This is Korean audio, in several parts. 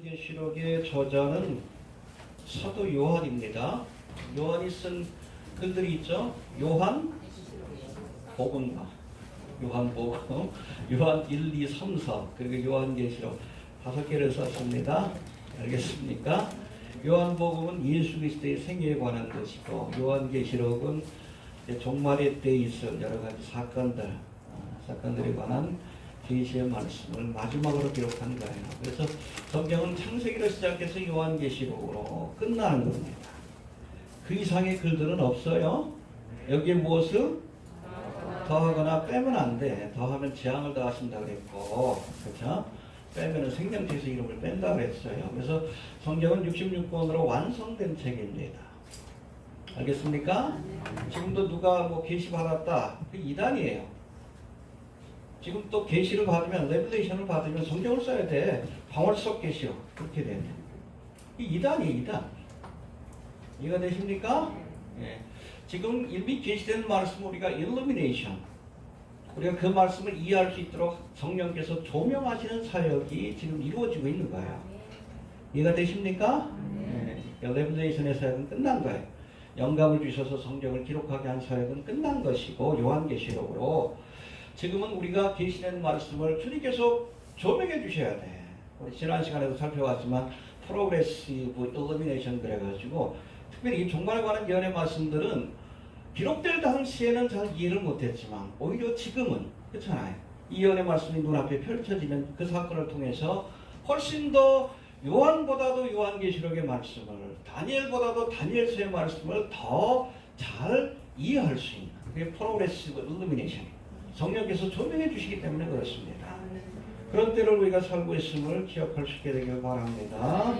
요한계시록의 저자는 사도 요한입니다. 요한이 쓴 글들이 있죠. 요한 복음과 요한복음, 요한 1, 2, 3, 4 그리고 요한계시록 5개를 썼습니다. 알겠습니까? 요한복음은 예수 그리스도의 생애에 관한 것이고 요한계시록은 종말의 때에 있을 여러 가지 사건들에 관한 계시의 말씀을 마지막으로 기록한 거예요. 그래서 성경은 창세기로 시작해서 요한계시록으로 끝나는 겁니다. 그 이상의 글들은 없어요. 여기에 무엇을 더하거나 빼면 안 돼. 더하면 재앙을 더하신다 그랬고, 그렇죠? 빼면은 생명체에서 이름을 뺀다 그랬어요. 그래서 성경은 66권으로 완성된 책입니다. 알겠습니까? 지금도 누가 뭐 계시 받았다, 그 이단이에요. 지금 또 계시를 받으면, 레벨레이션을 받으면 성경을 써야 돼. 방울석 계시요. 그렇게 되면 이 이단이에요, 이단. 이해가 되십니까? 예. 지금 이미 계시된 말씀 우리가 illumination, 우리가 그 말씀을 이해할 수 있도록 성령께서 조명하시는 사역이 지금 이루어지고 있는 거예요. 이해가 되십니까? 예. 레벨레이션의 사역은 끝난 거예요. 영감을 주셔서 성경을 기록하게 한 사역은 끝난 것이고, 요한계시록으로 지금은 우리가 계시된 말씀을 주님께서 조명해 주셔야 돼. 우리 지난 시간에도 살펴봤지만 프로그레시브 일루미네이션 그래가지고 특별히 이 종말에 관한 예언의 말씀들은 기록될 당시에는 잘 이해를 못했지만 오히려 지금은 그렇잖아요. 이 예언의 말씀이 눈앞에 펼쳐지면 그 사건을 통해서 훨씬 더 요한보다도 요한계시록의 말씀을, 다니엘보다도 다니엘서의 말씀을 더 잘 이해할 수 있는 그게 프로그레시브 일루미네이션입니다. 성령께서 조명해 주시기 때문에 그렇습니다. 그런 때를 우리가 살고 있음을 기억할 수 있게 되길 바랍니다.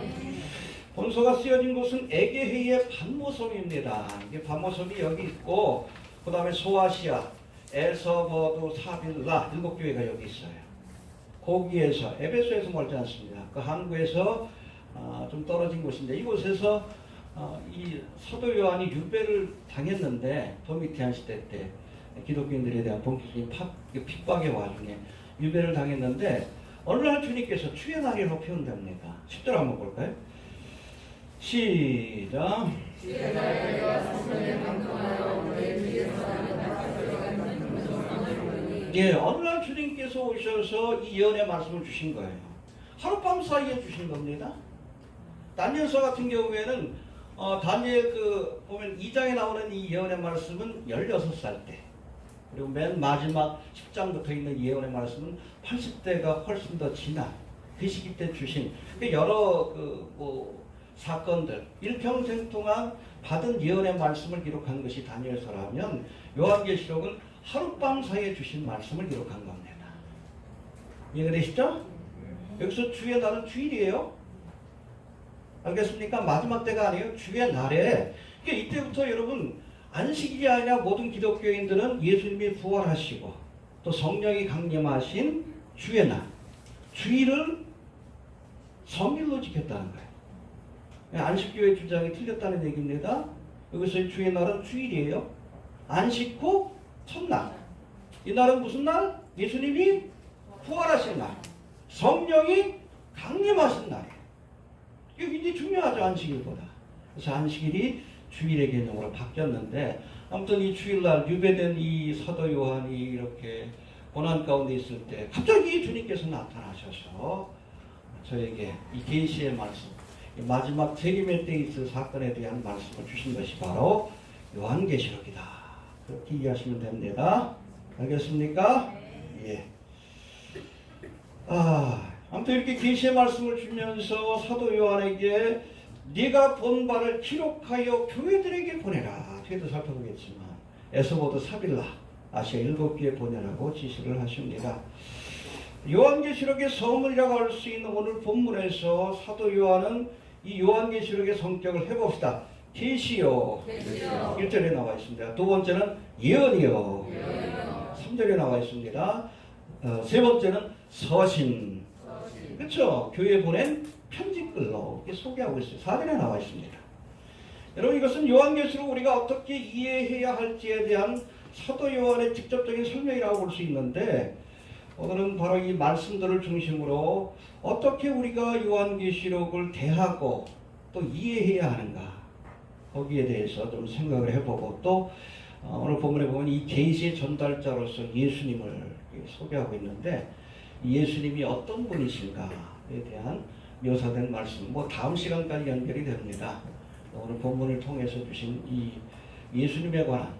본서가 쓰여진 곳은 에게해의 반모섬입니다. 이게 반모섬이 여기 있고, 그 다음에 소아시아, 에서버도, 사빌라 7교회가 여기 있어요. 거기에서 에베소에서 멀지 않습니다. 그 항구에서 좀 떨어진 곳인데, 이곳에서 이 사도 요한이 유배를 당했는데, 도미티안 시대 때 기독교인들에 대한 본격적인 핍박의 와중에 유배를 당했는데 어느 날 주님께서 주의 날이라고 표현됩니다. 10절 한번 볼까요? 시작. 예, 어느 날 주님께서 오셔서 이 예언의 말씀을 주신 거예요. 하룻밤 사이에 주신 겁니다. 다니엘서 같은 경우에는 다니엘 보면 2장에 나오는 이 예언의 말씀은 16살 때, 그리고 맨 마지막 10장부터 있는 예언의 말씀은 80대가 훨씬 더 지난 그 시기 때 주신 여러 사건들, 일평생 동안 받은 예언의 말씀을 기록한 것이 다니엘서라면, 요한계시록은 하룻밤 사이에 주신 말씀을 기록한 겁니다. 이해가 되시죠? 여기서 주의 날은 주일이에요. 알겠습니까? 마지막 때가 아니에요. 주의 날에. 그러니까 이때부터 여러분, 안식일이 아니라 모든 기독교인들은 예수님이 부활하시고 또 성령이 강림하신 주의 날, 주일을 성일로 지켰다는 거예요. 안식교의 주장이 틀렸다는 얘기입니다. 여기서 주의 날은 주일이에요. 안식 후 첫날. 이 날은 무슨 날? 예수님이 부활하신 날, 성령이 강림하신 날이에요. 이게 굉장히 중요하죠, 안식일보다. 그래서 안식일이 주일의 개념으로 바뀌었는데, 아무튼 이 주일날 유배된 이 사도 요한이 이렇게 고난 가운데 있을 때 갑자기 주님께서 나타나셔서 저에게 이 계시의 말씀, 이 마지막 재림의 때 있을 사건에 대한 말씀을 주신 것이 바로 요한계시록이다. 그렇게 이해하시면 됩니다. 알겠습니까? 예. 아무튼 이렇게 계시의 말씀을 주면서 사도 요한에게 네가 본 바를 기록하여 교회들에게 보내라. 뒤에도 살펴보겠지만 에스보드, 사빌라, 아시아 7교회 보내라고 지시를 하십니다. 요한계시록의 서문이라고 할 수 있는 오늘 본문에서 사도 요한은 이 요한계시록의 성격을 해봅시다. 계시요. 1절에 나와 있습니다. 두 번째는 예언이요. 3절에 나와 있습니다. 세 번째는 서신. 그렇죠? 교회에 보낸 편지글로 이렇게 소개하고 있어요. 4절에 나와 있습니다. 여러분, 이것은 요한계시록 우리가 어떻게 이해해야 할지에 대한 사도 요한의 직접적인 설명이라고 볼 수 있는데, 오늘은 바로 이 말씀들을 중심으로 어떻게 우리가 요한계시록을 대하고 또 이해해야 하는가, 거기에 대해서 좀 생각을 해보고, 또 오늘 본문에 보면 이 계시의 전달자로서 예수님을 소개하고 있는데, 예수님이 어떤 분이신가에 대한 묘사된 말씀, 다음 시간까지 연결이 됩니다. 오늘 본문을 통해서 주신 이 예수님에 관한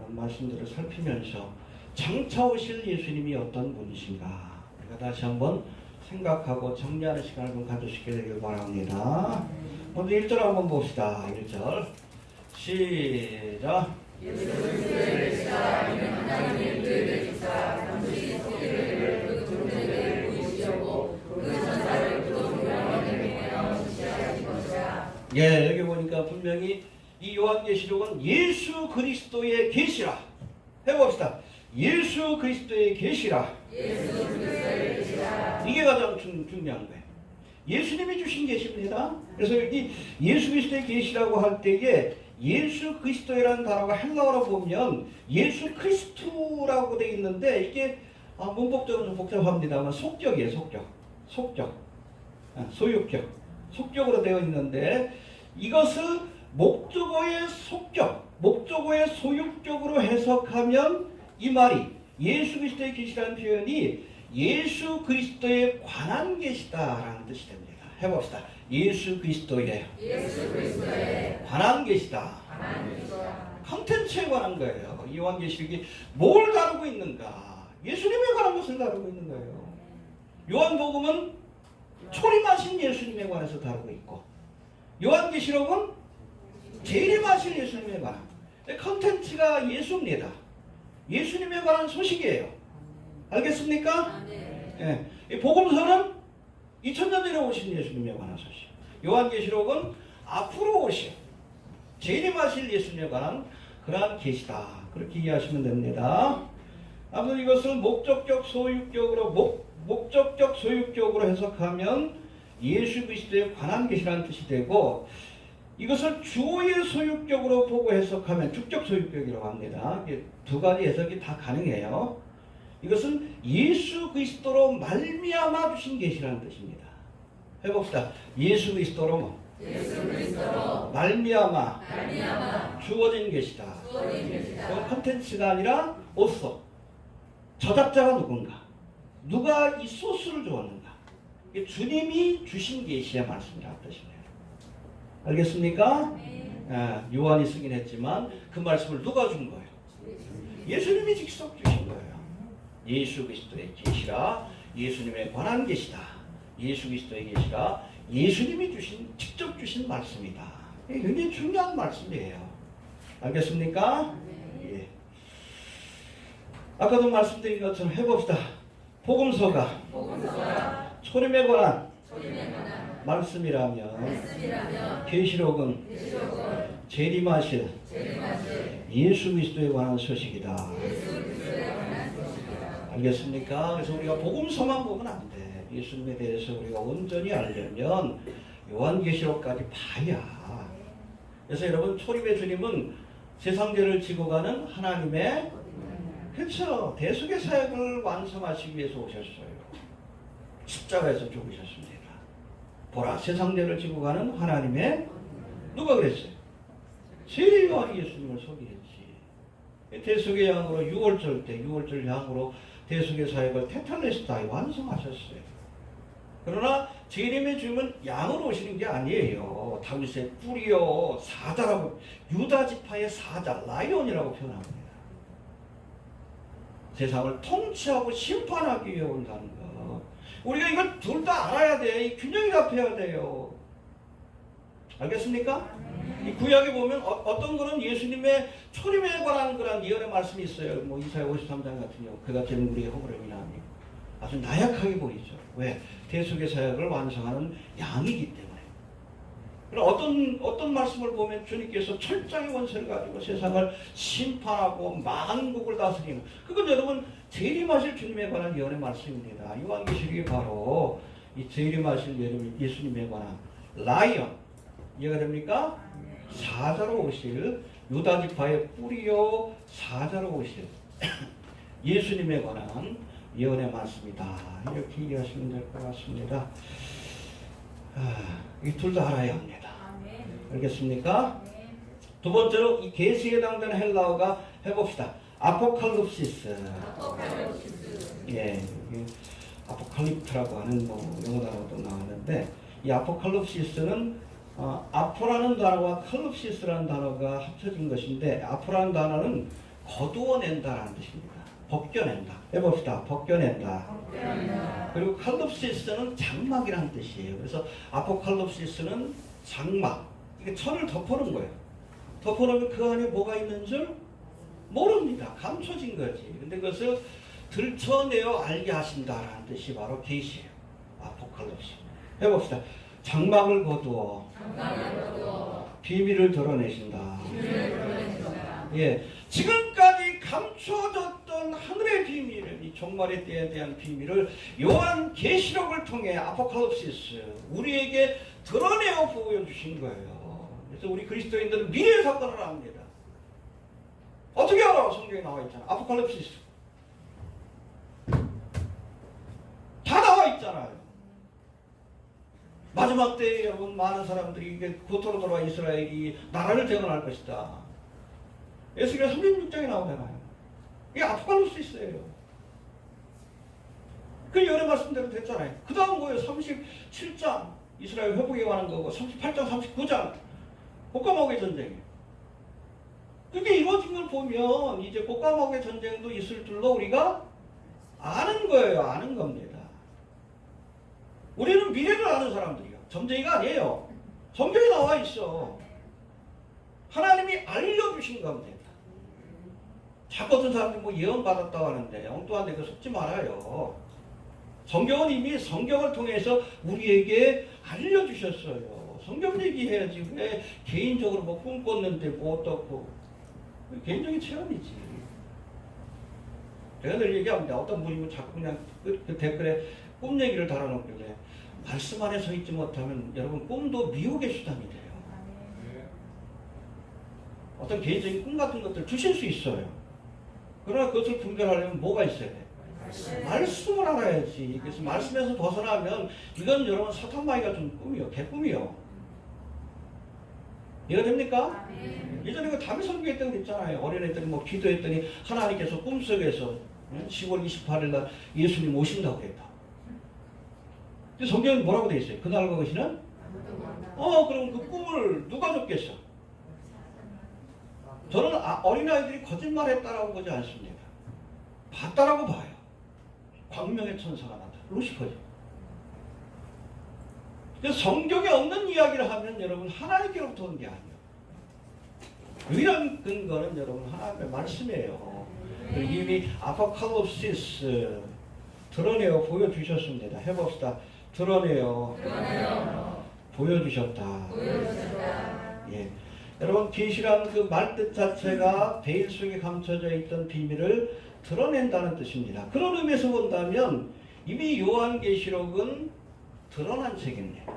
말씀들을 살피면서 장차 오실 예수님이 어떤 분이신가, 우리가 다시 한번 생각하고 정리하는 시간을 좀 가질 수 있게 되길 바랍니다. 먼저 1절 한번 봅시다. 1절 시작. 예수 그리스도의 계시라. 이는 하나님의 교회를 주사 당신이 소개를 그 종들에게 보이시려고 그 전사를 그도 조명하게 행하여 지시하신 것이라. 예, 여기 보니까 분명히 이 요한계시록은 예수 그리스도의 계시라. 해봅시다. 예수 그리스도의 계시라. 예수 그리스도의 계시라. 이게 가장 중요한 거예요. 예수님이 주신 계시입니다. 그래서 여기 예수 그리스도의 계시라고 할 때에 예수 그리스도라는 단어가 헬라어로 보면 예수 크리스토라고 되어 있는데, 이게 문법적으로 좀 복잡합니다만 속격이에요. 속격, 소유격, 속격으로 되어 있는데, 이것을 목적어의 속격, 목적어의 소유격으로 해석하면 이 말이 예수 그리스도의 계시라는 표현이 예수 그리스도에 관한 계시다라는 뜻이 됩니다. 해봅시다. 예수 그리스도에 관한 계시다. 컨텐츠에 관한 거예요. 이 요한계시록이 뭘 다루고 있는가? 예수님에 관한 것을 다루고 있는 거예요. 요한복음은 초림하신 예수님에 관해서 다루고 있고, 요한계시록은 재림하신 예수님에 관한 컨텐츠가 예수입니다. 예수님에 관한 소식이에요. 알겠습니까? 네. 이 복음서는 2000년 전에 오신 예수님에 관한 소식. 요한계시록은 앞으로 오실 재림하실 예수님에 관한 그러한 계시다. 그렇게 이해하시면 됩니다. 아무튼 이것을 목적적 소유격으로 해석하면 예수 그리스도에 관한 계시라는 뜻이 되고, 이것을 주어의 소유격으로 보고 해석하면 주격 소유격이라고 합니다. 두 가지 해석이 다 가능해요. 이것은 예수 그리스도로 말미암아 주신 계시라는 뜻입니다. 해봅시다. 예수 그리스도로 말미암아 주어진 계시다. 이건 컨텐츠가 아니라 오소. 저작자가 누군가? 누가 이 소스를 주었는가? 주님이 주신 계시의 말씀이라는 뜻입니다. 알겠습니까? 요한이 쓰긴 했지만 그 말씀을 누가 준 거예요? 예수님이 직접 주신 거예요. 예수 그리스도의 계시라. 예수님에 관한 계시다. 예수 그리스도의 계시라. 예수님이 직접 주신 말씀이다. 굉장히 중요한 말씀이에요. 알겠습니까? 예. 아까도 말씀드린 것처럼 해봅시다. 복음서가 초림에 관한 말씀이라면 계시록은 재림하실 예수 그리스도에 관한 소식이다. 알겠습니까? 그래서 우리가 복음서만 보면 안 돼. 예수님에 대해서 우리가 온전히 알려면 요한계시록까지 봐야. 그래서 여러분, 초림의 주님은 세상죄를 지고 가는 하나님의, 그렇죠, 대속의 사역을 완성하시기 위해서 오셨어요. 십자가에서 죽으셨습니다. 보라, 세상죄를 지고 가는 하나님의, 누가 그랬어요? 세례 요한이 예수님을 소개했지. 대속의 양으로 6월절 양으로 대속의 사역을 테탈레스타에 완성하셨어요. 그러나 재림의 주님은 양으로 오시는 게 아니에요. 다윗의 뿔이요, 사자라고, 유다 지파의 사자, 라이온이라고 표현합니다. 세상을 통치하고 심판하기 위해 온다는 거. 우리가 이걸 둘 다 알아야 돼. 이 균형이 잡혀야 돼요. 알겠습니까? 이 구약에 보면 어떤 거는 예수님의 초림에 관한 그런 예언의 말씀이 있어요. 이사야 53장 같은 경우, 그가 되는 우리의 허물이나 아주 나약하게 보이죠. 왜? 대속의 사역을 완성하는 양이기 때문에. 그럼 어떤 말씀을 보면 주님께서 철장의 원세를 가지고 세상을 심판하고 만국을 다스리는, 그건 여러분 재림하실 주님에 관한 예언의 말씀입니다. 요한계시록이 바로 이 재림하실 예수님에 관한 라이언, 이해가 됩니까? 사자로 오실, 유다 지파의 뿔이요 사자로 오실 예수님에 관한 예언의 말씀이다. 이렇게 이해하시면 될 것 같습니다. 이 둘 다 알아야 합니다. 알겠습니까? 두 번째로 이 계시에 해당되는 헬라어가 해봅시다. 아포칼립시스. 예, 아포칼립트라고 하는 영어 단어도 나왔는데 이 아포칼립시스는 아포라는 단어와 칼립시스라는 단어가 합쳐진 것인데 아포라는 단어는 거두어낸다라는 뜻입니다. 벗겨낸다. 해봅시다. 벗겨낸다. 그리고 칼립시스는 장막이라는 뜻이에요. 그래서 아포칼립시스는 장막. 이게 천을 덮어놓은 거예요. 덮어놓으면 그 안에 뭐가 있는 줄 모릅니다. 감춰진 거지. 근데 그것을 들춰내어 알게 하신다라는 뜻이 바로 계시예요. 아포칼립시. 해봅시다. 장막을 거두어 비밀을 드러내신다. 예, 지금까지 감춰졌던 하늘의 비밀을, 이 종말의 때에 대한 비밀을 요한 계시록을 통해 아포칼립시스 우리에게 드러내어 보여주신 거예요. 그래서 우리 그리스도인들은 미래의 사건을 압니다. 어떻게 알아? 성경에 나와 있잖아. 아포칼립시스 다 나와 있잖아요. 마지막 때에 여러분 많은 사람들이 이게 고토로 돌아와 이스라엘이 나라를 재건할 것이다. 에스겔 36장에 나오잖아요. 이게 아포칼립시스예요. 그 예언의 말씀대로 됐잖아요. 그 다음 뭐예요? 37장 이스라엘 회복에 관한 거고 38장 39장 곡과목의 전쟁. 그게 이루어진 걸 보면 이제 곡과목의 전쟁도 있을 줄로 우리가 아는 거예요. 아는 겁니다. 우리는 미래를 아는 사람들이요. 점쟁이가 아니에요. 성경에 나와 있어. 하나님이 알려주신 겁니다. 자꾸 어떤 사람들이 뭐 예언 받았다고 하는데 엉뚱한 데 그 속지 말아요. 성경은 이미 성경을 통해서 우리에게 알려주셨어요. 성경 얘기해야지. 왜 개인적으로 뭐 꿈꿨는데 뭐 어떻고. 개인적인 체험이지. 제가 늘 얘기합니다. 어떤 분이 뭐 자꾸 그냥 그 댓글에 꿈 얘기를 달아놓길래 말씀 안에 서 있지 못하면 여러분 꿈도 미혹의 수단이 돼요. 어떤 개인적인 꿈 같은 것들 주실 수 있어요. 그러나 그것을 분별하려면 뭐가 있어야 돼? 말씀을 알아야지. 그래서 말씀에서 벗어나면 이건 여러분 사탄마귀가 준 꿈이요. 개꿈이요. 이해가 됩니까? 예전에 그 담임 선교했던 거 있잖아요. 어린애들이 뭐 기도했더니 하나님께서 꿈속에서 10월 28일 날 예수님 오신다고 그랬다. 근데 성경은 뭐라고 돼 있어요? 그날 그것이는? 그럼 그 꿈을 누가 줬겠어? 저는 어린아이들이 거짓말했다라고 보지 않습니다. 봤다라고 봐요. 광명의 천사가 나타나. 루시퍼죠. 성경에 없는 이야기를 하면 여러분 하나님께로부터 온 게 아니에요. 유일한 근거는 여러분 하나님의 말씀이에요. 이미 아포칼립시스 드러내어 보여주셨습니다. 해봅시다. 드러내어 보여주셨다. 예. 여러분 계시란 그 말뜻 자체가 베일 속에 감춰져 있던 비밀을 드러낸다는 뜻입니다. 그런 의미에서 본다면 이미 요한계시록은 드러난 책입니다.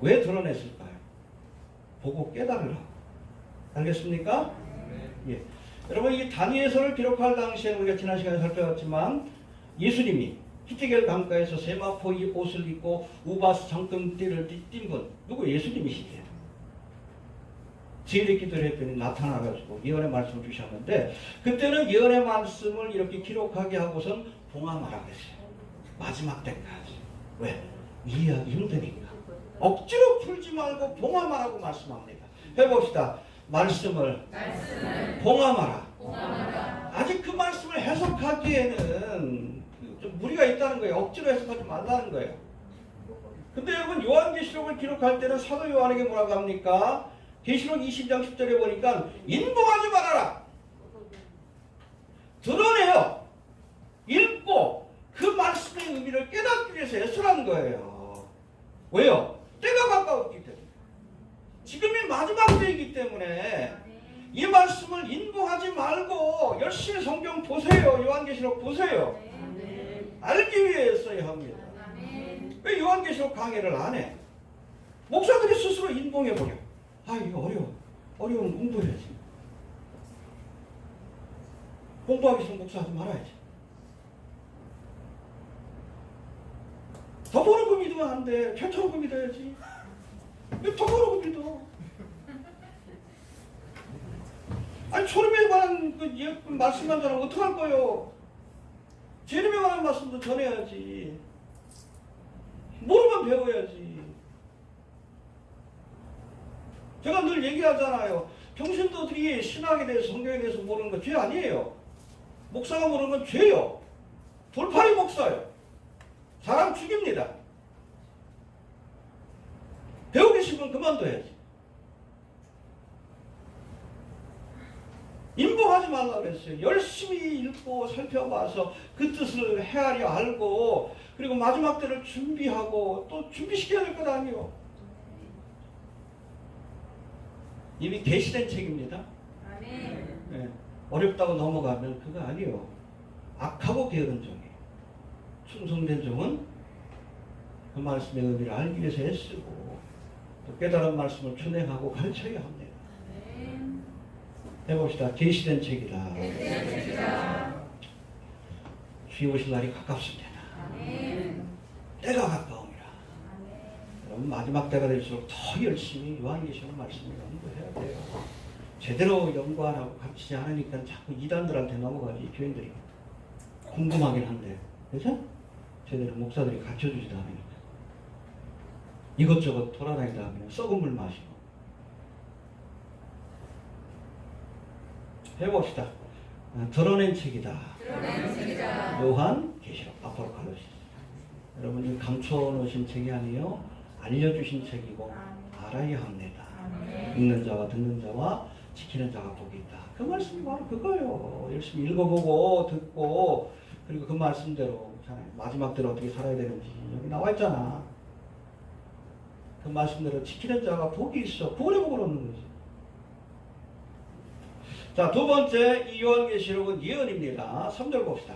왜 드러냈을까요? 보고 깨달으라고. 알겠습니까? 예. 여러분 이 다니엘서를 기록할 당시에 우리가 지난 시간에 살펴봤지만 예수님이 히티겔 강가에서 세마포 옷을 입고 우바스 장금띠를 띈 분 누구? 예수님이시대요. 지혜의 기도를 했더니 나타나가지고 예언의 말씀을 주셨는데 그때는 예언의 말씀을 이렇게 기록하게 하고선 봉함하라 그랬어요. 마지막 때까지. 왜? 이해하기 힘드니까. 억지로 풀지 말고 봉함하라고 말씀합니다. 해봅시다. 말씀을 봉함하라. 아직 그 말씀을 해석하기에는 좀 무리가 있다는 거예요. 억지로 해석하지 말라는 거예요. 근데 여러분 요한계시록을 기록할 때는 사도 요한에게 뭐라고 합니까? 계시록 20장 10절에 보니까 인봉하지 말아라. 드러내요. 읽고 그 말씀의 의미를 깨닫기 위해서 애쓰라는 거예요. 왜요? 때가 가까웠기 때문에. 지금이 마지막 때이기 때문에 이 말씀을 인봉하지 말고 열심히 성경 보세요. 요한계시록 보세요. 알기 위해서야 합니다. 왜 요한계시록 강해를 안 해? 목사들이 스스로 인봉해버려. 이거 어려워. 어려우면 공부해야지. 공부하기 싫으면 목사하지 말아야지. 믿으면 안 돼. 최초로 믿어야지. 왜 통으로 믿어? 아니 초림에 관한 그 말씀만 전하면 어떡할 거요? 재림에 관한 말씀도 전해야지. 모르면 배워야지. 제가 늘 얘기하잖아요. 평신도들이 신학에 대해서 성경에 대해서 모르는 건 죄 아니에요. 목사가 모르는 건 죄요. 돌팔이 목사요. 사람 죽입니다. 배우고 계시면 그만둬야지. 인봉하지 말라 그랬어요. 열심히 읽고 살펴봐서 그 뜻을 헤아려 알고 그리고 마지막 때를 준비하고 또 준비시켜야 될 것 아니에요. 이미 계시된 책입니다. 네. 어렵다고 넘어가면 그거 아니에요. 악하고 게으른 종이에요. 충성된 종은 그 말씀의 의미를 알기 위해서 애쓰고 또 깨달은 말씀을 준행하고 가르쳐야 합니다. 해봅시다. 계시된 책이다. 주의 오실 날이 가깝습니다. 때가 가까움이라. 여러분 마지막 때가 될수록 더 열심히 요한계시록 말씀을 연구해야 돼요. 제대로 연구하라고 가르치지 않으니까 자꾸 이단들한테 넘어가지. 교인들이 궁금하긴 한데, 그렇죠? 제대로 목사들이 가르쳐주지도 않으니까 이것저것 돌아다니다 그냥 썩은 물 마시고. 해봅시다. 드러낸 책이다. 요한계시록 아포칼립시스. 여러분이 감춰놓으신 책이 아니에요. 알려주신 책이고 알아야 합니다. 읽는 자와 듣는 자와 지키는 자가 복이 있다. 그 말씀이 바로 그거예요. 열심히 읽어보고 듣고 그리고 그 말씀대로 마지막 때로 어떻게 살아야 되는지 여기 나와 있잖아. 그 말씀대로 지키는 자가 복이 있어. 복을 복을 얻는 거지. 자, 두 번째 이 요한계시록은 예언입니다. 3절 봅시다.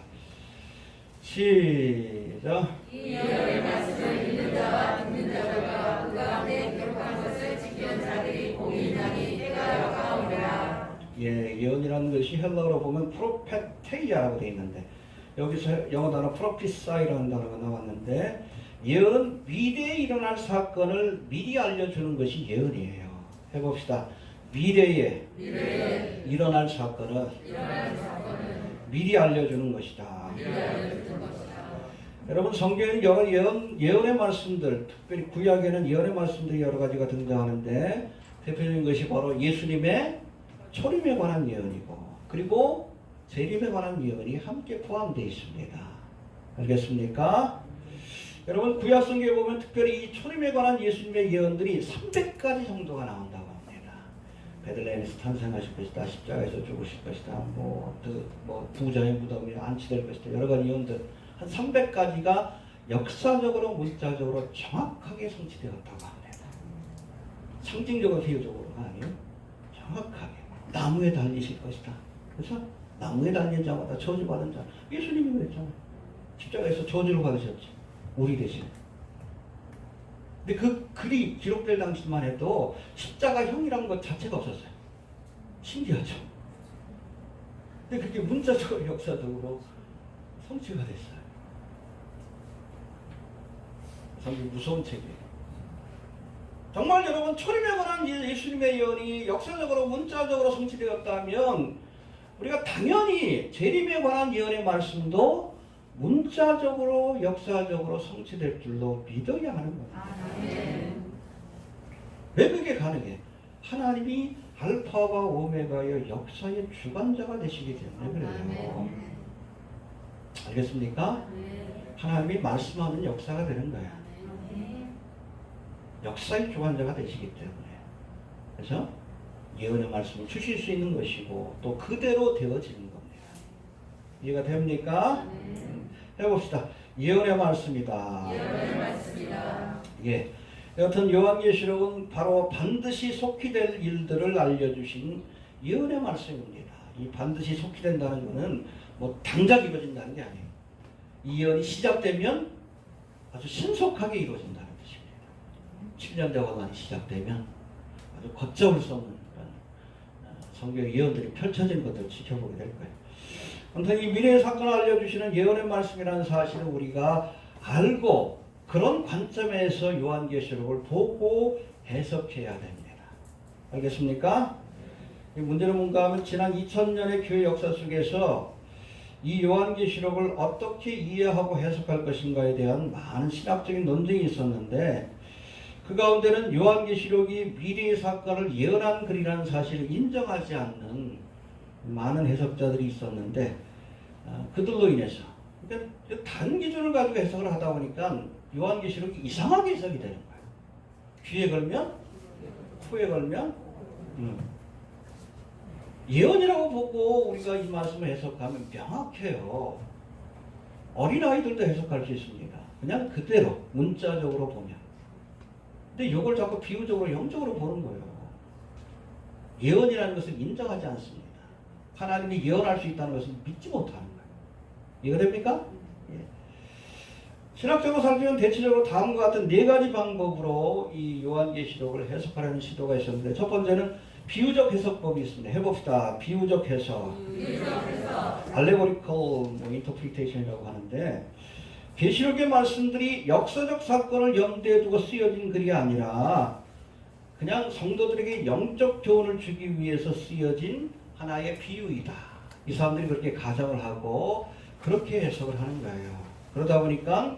시작. 이 예언의 말씀을 읽는 자와 듣는 자들과 그 가운데 기록한 것을 지키는 자들이 복이 있나니 때가 가까우리라. 예, 예언이라는 것이 헬라어로 보면 프로페테이아라고 되어 있는데 여기서 영어 단어 프로피사이라는 단어가 나왔는데 예언은 미래에 일어날 사건을 미리 알려주는 것이 예언이에요. 해봅시다. 미래에 일어날 사건을 미리 알려주는 것이다. 여러분 성경에는 여러 예언의 말씀들, 특별히 구약에는 예언의 말씀들이 여러 가지가 등장하는데 대표적인 것이 바로 예수님의 초림에 관한 예언이고 그리고 재림에 관한 예언이 함께 포함되어 있습니다. 알겠습니까? 여러분 구약 성경에 보면 특별히 이 초림에 관한 예수님의 예언들이 300가지 정도가 나온다고 합니다. 베들레헴에서 탄생하실 것이다. 십자가에서 죽으실 것이다. 부자의 무덤에 안치될 것이다. 여러 가지 예언들 한 300가지가 역사적으로 문자적으로 정확하게 성취되었다고 합니다. 상징적으로 비유적으로가 아니에요. 정확하게 나무에 달리실 것이다. 그래서 나무에 달린 자마다 저주받은 자. 예수님이 그랬잖아요. 십자가에서 저주를 받으셨지. 우리 대신. 근데 그 글이 기록될 당시만 해도 십자가형이라는 것 자체가 없었어요. 신기하죠. 근데 그게 문자적으로 역사적으로 성취가 됐어요. 상당히 무서운 책이에요. 정말 여러분 초림에 관한 예수님의 예언이 역사적으로 문자적으로 성취되었다면 우리가 당연히 재림에 관한 예언의 말씀도 문자적으로 역사적으로 성취될 줄로 믿어야 하는 거예요. 왜 그게 가능해? 하나님이 알파와 오메가의 역사의 주관자가 되시기 때문에 그래요. 알겠습니까? 하나님이 말씀하는 역사가 되는 거야. 역사의 주관자가 되시기 때문에. 그래서 예언의 말씀을 주실 수 있는 것이고 또 그대로 되어지는 겁니다. 이해가 됩니까? 해봅시다. 예언의 말씀이다. 예. 여하튼 요한계시록은 바로 반드시 속히 될 일들을 알려주신 예언의 말씀입니다. 이 반드시 속히 된다는 것은 뭐 당장 이루어진다는 게 아니에요. 이 예언이 시작되면 아주 신속하게 이루어진다는 뜻입니다. 7년 대화관이 시작되면 아주 걷잡을 수 없는 그런 성경 예언들이 펼쳐진 것들을 지켜보게 될 거예요. 아무튼 이 미래의 사건을 알려주시는 예언의 말씀이라는 사실을 우리가 알고 그런 관점에서 요한계시록을 보고 해석해야 됩니다. 알겠습니까? 이 문제는 뭔가 하면 지난 2000년의 교회 역사 속에서 이 요한계시록을 어떻게 이해하고 해석할 것인가에 대한 많은 신학적인 논쟁이 있었는데 그 가운데는 요한계시록이 미래의 사건을 예언한 글이라는 사실을 인정하지 않는 많은 해석자들이 있었는데 그들로 인해서 그러니까 다른 기준을 가지고 해석을 하다 보니까 요한계시록이 이상하게 해석이 되는 거예요. 뒤에 걸면 후에 걸면 예언이라고 보고 우리가 이 말씀을 해석하면 명확해요. 어린아이들도 해석할 수 있습니다. 그냥 그대로 문자적으로 보면. 근데 이걸 자꾸 비유적으로 영적으로 보는 거예요. 예언이라는 것을 인정하지 않습니다. 하나님이 예언할 수 있다는 것을 믿지 못하는 거예요. 이해가 됩니까? 예. 신학적으로 살피면 대체적으로 다음과 같은 네 가지 방법으로 이 요한계시록을 해석하려는 시도가 있었는데 첫 번째는 비유적 해석법이 있습니다. 해봅시다. 비유적 해석. Allegorical interpretation이라고 하는데 계시록의 말씀들이 역사적 사건을 염두에 두고 쓰여진 글이 아니라 그냥 성도들에게 영적 교훈을 주기 위해서 쓰여진 하나의 비유이다. 이 사람들이 그렇게 가정을 하고 그렇게 해석을 하는 거예요. 그러다 보니까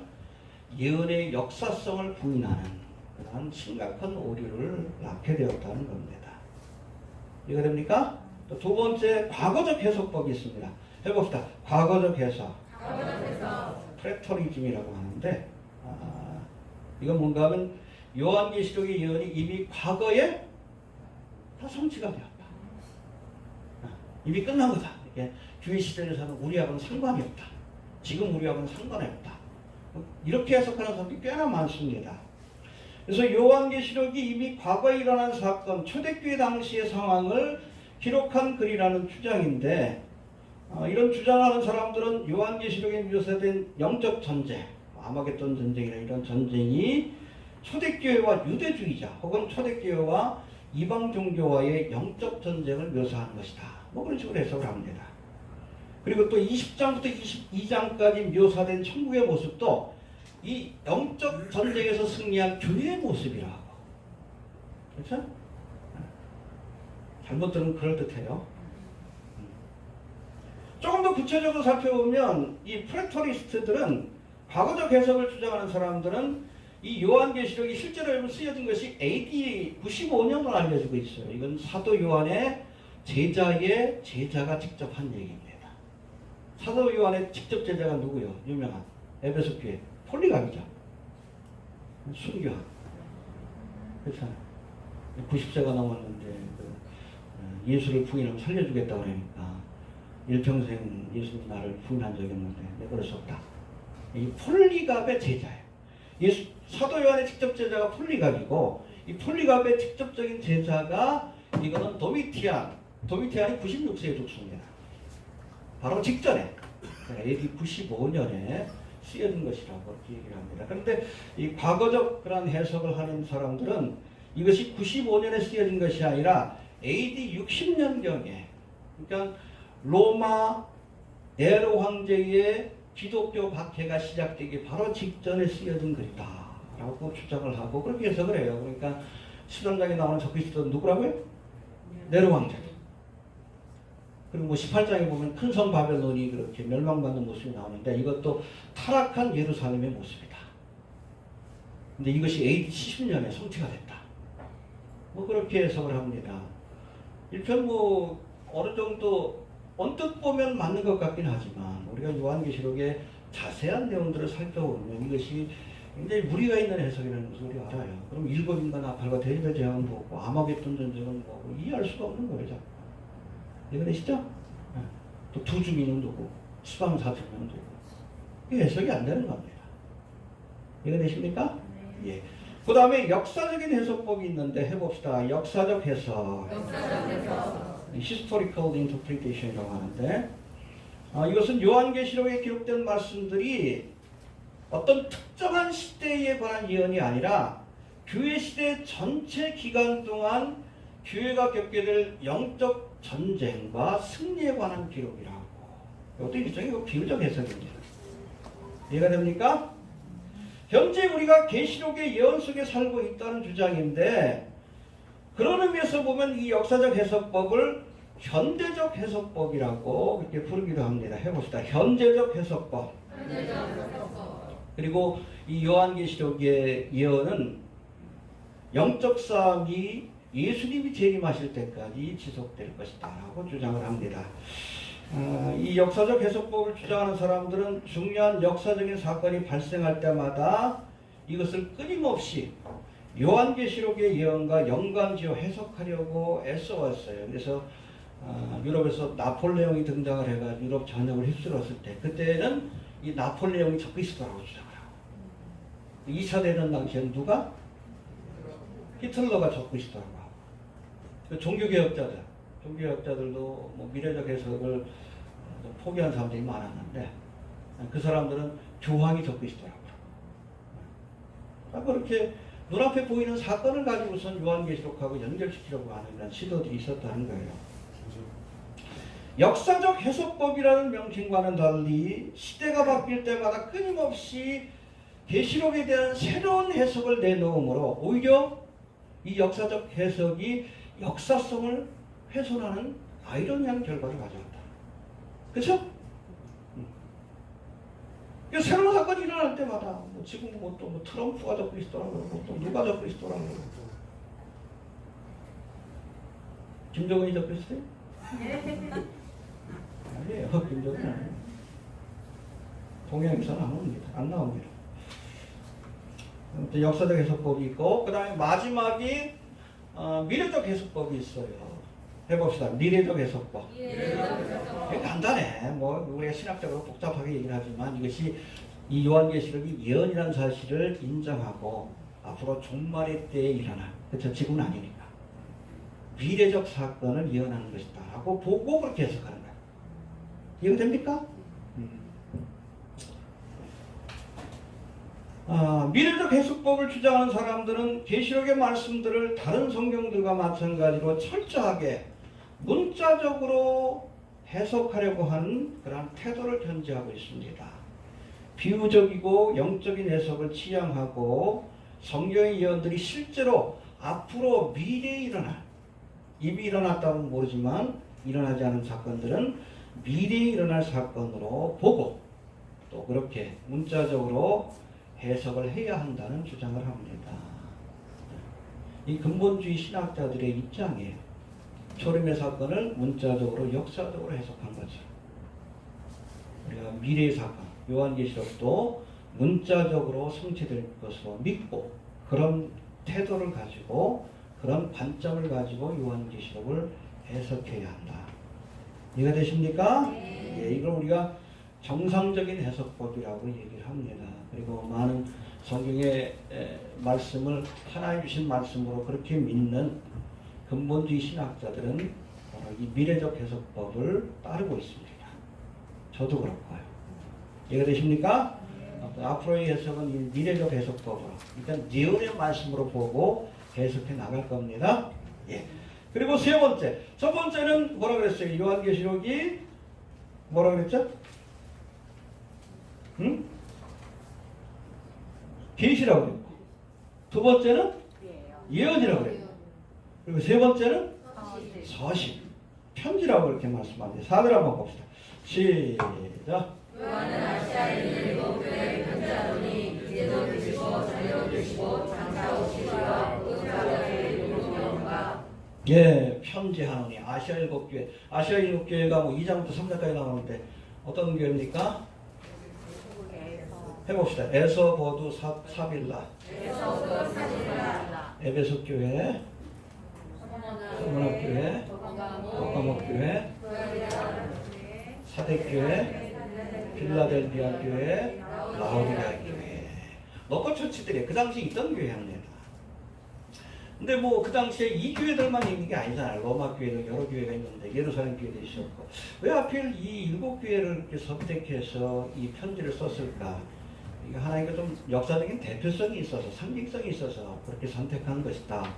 예언의 역사성을 부인하는 그런 심각한 오류를 낳게 되었다는 겁니다. 이해가 됩니까? 또 두 번째 과거적 해석법이 있습니다. 해봅시다. 과거적 해석. 프레터리즘이라고 하는데 이건 뭔가 하면 요한계시록의 예언이 이미 과거에 다 성취가 되었다. 이미 끝난 거다. 이게 교회 시대를 사는 우리하고는 상관이 없다. 지금 우리하고는 상관이 없다. 이렇게 해석하는 사람들이 꽤나 많습니다. 그래서 요한계시록이 이미 과거에 일어난 사건, 초대교회 당시의 상황을 기록한 글이라는 주장인데 이런 주장하는 사람들은 요한계시록에 묘사된 영적 전쟁, 아마겟돈 전쟁이나 이런 전쟁이 초대교회와 유대주의자 혹은 초대교회와 이방 종교와의 영적 전쟁을 묘사하는 것이다. 뭐 그런 식으로 해석을 합니다. 그리고 또 20장부터 22장까지 묘사된 천국의 모습도 이 영적 전쟁에서 승리한 교회의 모습이라고. 그렇죠? 잘못 들으면 그럴듯해요. 조금 더 구체적으로 살펴보면 이 프레터리스트들은 과거적 해석을 주장하는 사람들은 이 요한계시록이 실제로 쓰여진 것이 AD 95년으로 알려지고 있어요. 이건 사도 요한의 제자가 직접 한 얘기입니다. 사도 요한의 직접 제자가 누구요? 유명한 에베소 교회 폴리갑이죠. 순교한. 그렇잖아요. 90세가 넘었는데 예수를 부인하면 살려주겠다 그러니까 일평생 예수님 나를 부인한 적이 없는데 내가 그럴 수 없다. 이 폴리갑의 제자예요. 사도 요한의 직접 제자가 폴리갑이고 이 폴리갑의 직접적인 제자가 이거는 도미티안이 96세에 죽습니다. 바로 직전에 AD 95년에 쓰여진 것이라고 그렇게 얘기를 합니다. 그런데 이 과거적 그런 해석을 하는 사람들은 이것이 95년에 쓰여진 것이 아니라 AD 60년경에 그러니까 로마 네로 황제의 기독교 박해가 시작되기 바로 직전에 쓰여진 글이다 라고 주장을 하고 그렇게 해석을 해요. 그러니까 13장에 나오는 적그리스도는 누구라고요? 네로 황제. 그리고 뭐 18장에 보면 큰 성 바벨론이 그렇게 멸망받는 모습이 나오는데 이것도 타락한 예루살렘의 모습이다. 근데 이것이 AD 70년에 성취가 됐다. 뭐 그렇게 해석을 합니다. 일편 뭐 어느 정도 언뜻 보면 맞는 것 같긴 하지만 우리가 요한계시록의 자세한 내용들을 살펴보면 이것이 굉장히 무리가 있는 해석이라는 것을 우리가 알아요. 그럼 일곱 인간 나팔과 대리의 재앙은 뭐고 아마겟돈 전쟁은 뭐고 이해할 수가 없는 거죠. 이해되시죠? 네. 또 두 주민은 누구? 수방 사주는 누구? 이게 해석이 안 되는 겁니다. 이해되십니까? 네. 예. 그 다음에 역사적인 해석법이 있는데 해봅시다. 역사적 해석. Historical interpretation이라고 하는데 이것은 요한계시록에 기록된 말씀들이 어떤 특정한 시대에 관한 예언이 아니라 교회 시대 전체 기간 동안 교회가 겪게 될 영적 전쟁과 승리에 관한 기록이라고. 이것도 일종의 비유적 해석입니다. 이해가 됩니까? 현재 우리가 계시록의 예언 속에 살고 있다는 주장인데 그런 의미에서 보면 이 역사적 해석법을 현대적 해석법이라고 이렇게 부르기도 합니다. 해봅시다. 현재적 해석법. 그리고 이 요한계시록의 예언은 영적 싸움이 예수님이 재림하실 때까지 지속될 것이다 라고 주장을 합니다. 이 역사적 해석법을 주장하는 사람들은 중요한 역사적인 사건이 발생할 때마다 이것을 끊임없이 요한계시록의 예언과 연관지어 해석하려고 애써왔어요. 그래서 유럽에서 나폴레옹이 등장을 해가지고 유럽 전역을 휩쓸었을 때 그때는 이 나폴레옹이 적고 있었다고 주장을 하고 2차 대전 당시에는 누가? 히틀러가 적고 있었다고 하고 그 종교개혁자들도 뭐 미래적 해석을 포기한 사람들이 많았는데 그 사람들은 교황이 적고 있더라고요. 그렇게 눈앞에 보이는 사건을 가지고선 요한계시록하고 연결시키려고 하는 그런 시도들이 있었다는 거예요. 역사적 해석법이라는 명칭과는 달리 시대가 바뀔 때마다 끊임없이 계시록에 대한 새로운 해석을 내놓음으로 오히려 이 역사적 해석이 역사성을 훼손하는 아이러니한 결과를 가져왔다. 그렇죠? 새로운 사건이 일어날 때마다 지금 또 트럼프가 적고 있더라고요. 또 누가 적고 있더라고요. 김정은이 적고 있어요? 아니에요. 김정은 아니에요. 동양에서는 안 나옵니다. 아무튼 역사적 해석법이 있고 그 다음에 마지막이 미래적 해석법이 있어요. 해봅시다. 미래적 해석법. 되게 간단해. 우리가 신학적으로 복잡하게 얘기를 하지만 이것이 이 요한계시록이 예언이라는 사실을 인정하고 앞으로 종말의 때에 일어날, 그렇죠? 지금은 아니니까. 미래적 사건을 예언하는 것이다 라고 보고 그렇게 해석하는 거예요. 이해됩니까? 미래적 해석법을 주장하는 사람들은 계시록의 말씀들을 다른 성경들과 마찬가지로 철저하게 문자적으로 해석하려고 하는 그런 태도를 견지하고 있습니다. 비유적이고 영적인 해석을 지향하고 성경의 예언들이 실제로 앞으로 미래에 일어날, 이미 일어났다고는 모르지만 일어나지 않은 사건들은 미래에 일어날 사건으로 보고 또 그렇게 문자적으로 해석을 해야 한다는 주장을 합니다. 이 근본주의 신학자들의 입장이에요. 초림의 사건을 문자적으로 역사적으로 해석한 거죠. 우리가 미래의 사건, 요한계시록도 문자적으로 성취될 것으로 믿고 그런 태도를 가지고 그런 관점을 가지고 요한계시록을 해석해야 한다. 이해가 되십니까? 네. 이걸 우리가 정상적인 해석법이라고 얘기를 합니다. 그리고 많은 성경의 말씀을 하나님 주신 말씀으로 그렇게 믿는 근본주의 신학자들은 이 미래적 해석법을 따르고 있습니다. 저도 그렇고요. 이해가 되십니까? 앞으로의 해석은 이 미래적 해석법으로 일단 예언의 말씀으로 보고 해석해 나갈 겁니다. 예. 그리고 세 번째, 첫 번째는 뭐라 그랬어요? 요한계시록이 뭐라 그랬죠? 계시라고 그랬고, 두 번째는 예언이라고 그랬고, 그리고 세 번째는 서신, 편지라고 그렇게 말씀합니다. 4절 한번 봅시다. 시작. 요한은 아시아에 있는 일곱 교회에 편지하노니 이제도 계시고 전에도 계시고 장차 오시리라. 끝까지 이루시리로다. 예, 편지하노니 아시아 일곱 교회. 아시아 일곱 교회가 2장부터 3장까지 나오는데 어떤 교회입니까? 해봅시다. 에서보두 사빌라, 에베소 교회, 서문학 교회, 버가모 교회, 사대 교회, 필라델비아 교회, 라오디게아 교회. 로컬 처치들이 그 당시에 있던 교회입니다. 근데 그 당시에 이 교회들만 있는 게 아니잖아요. 로마 교회는 여러 교회가 있는데 예루살렘 교회도 있었고 왜 하필 이 일곱 교회를 이렇게 선택해서 이 편지를 썼을까? 이게 하나님과 좀 역사적인 대표성이 있어서 상징성이 있어서 그렇게 선택한 것이다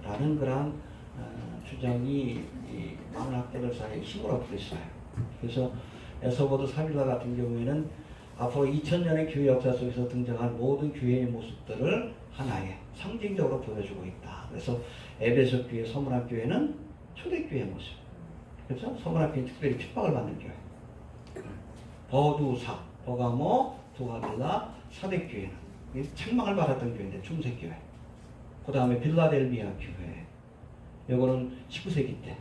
라는 그런 주장이 많은 학자들 사이에 힘을 얻고 있어요. 그래서 에서보드 사빌라 같은 경우에는 앞으로 2000년의 교회 역사 속에서 등장할 모든 교회의 모습들을 하나의 상징적으로 보여주고 있다. 그래서 에베소 교회, 서문학 교회는 초대교회의 모습. 그렇죠? 서문학 교회는 특별히 핍박을 받는 교회. 버두사, 버가모, 두아빌라, 사대교회는 책망을 받았던 교회인데 중세교회. 그 다음에 빌라델비아 교회. 이거는 19세기 때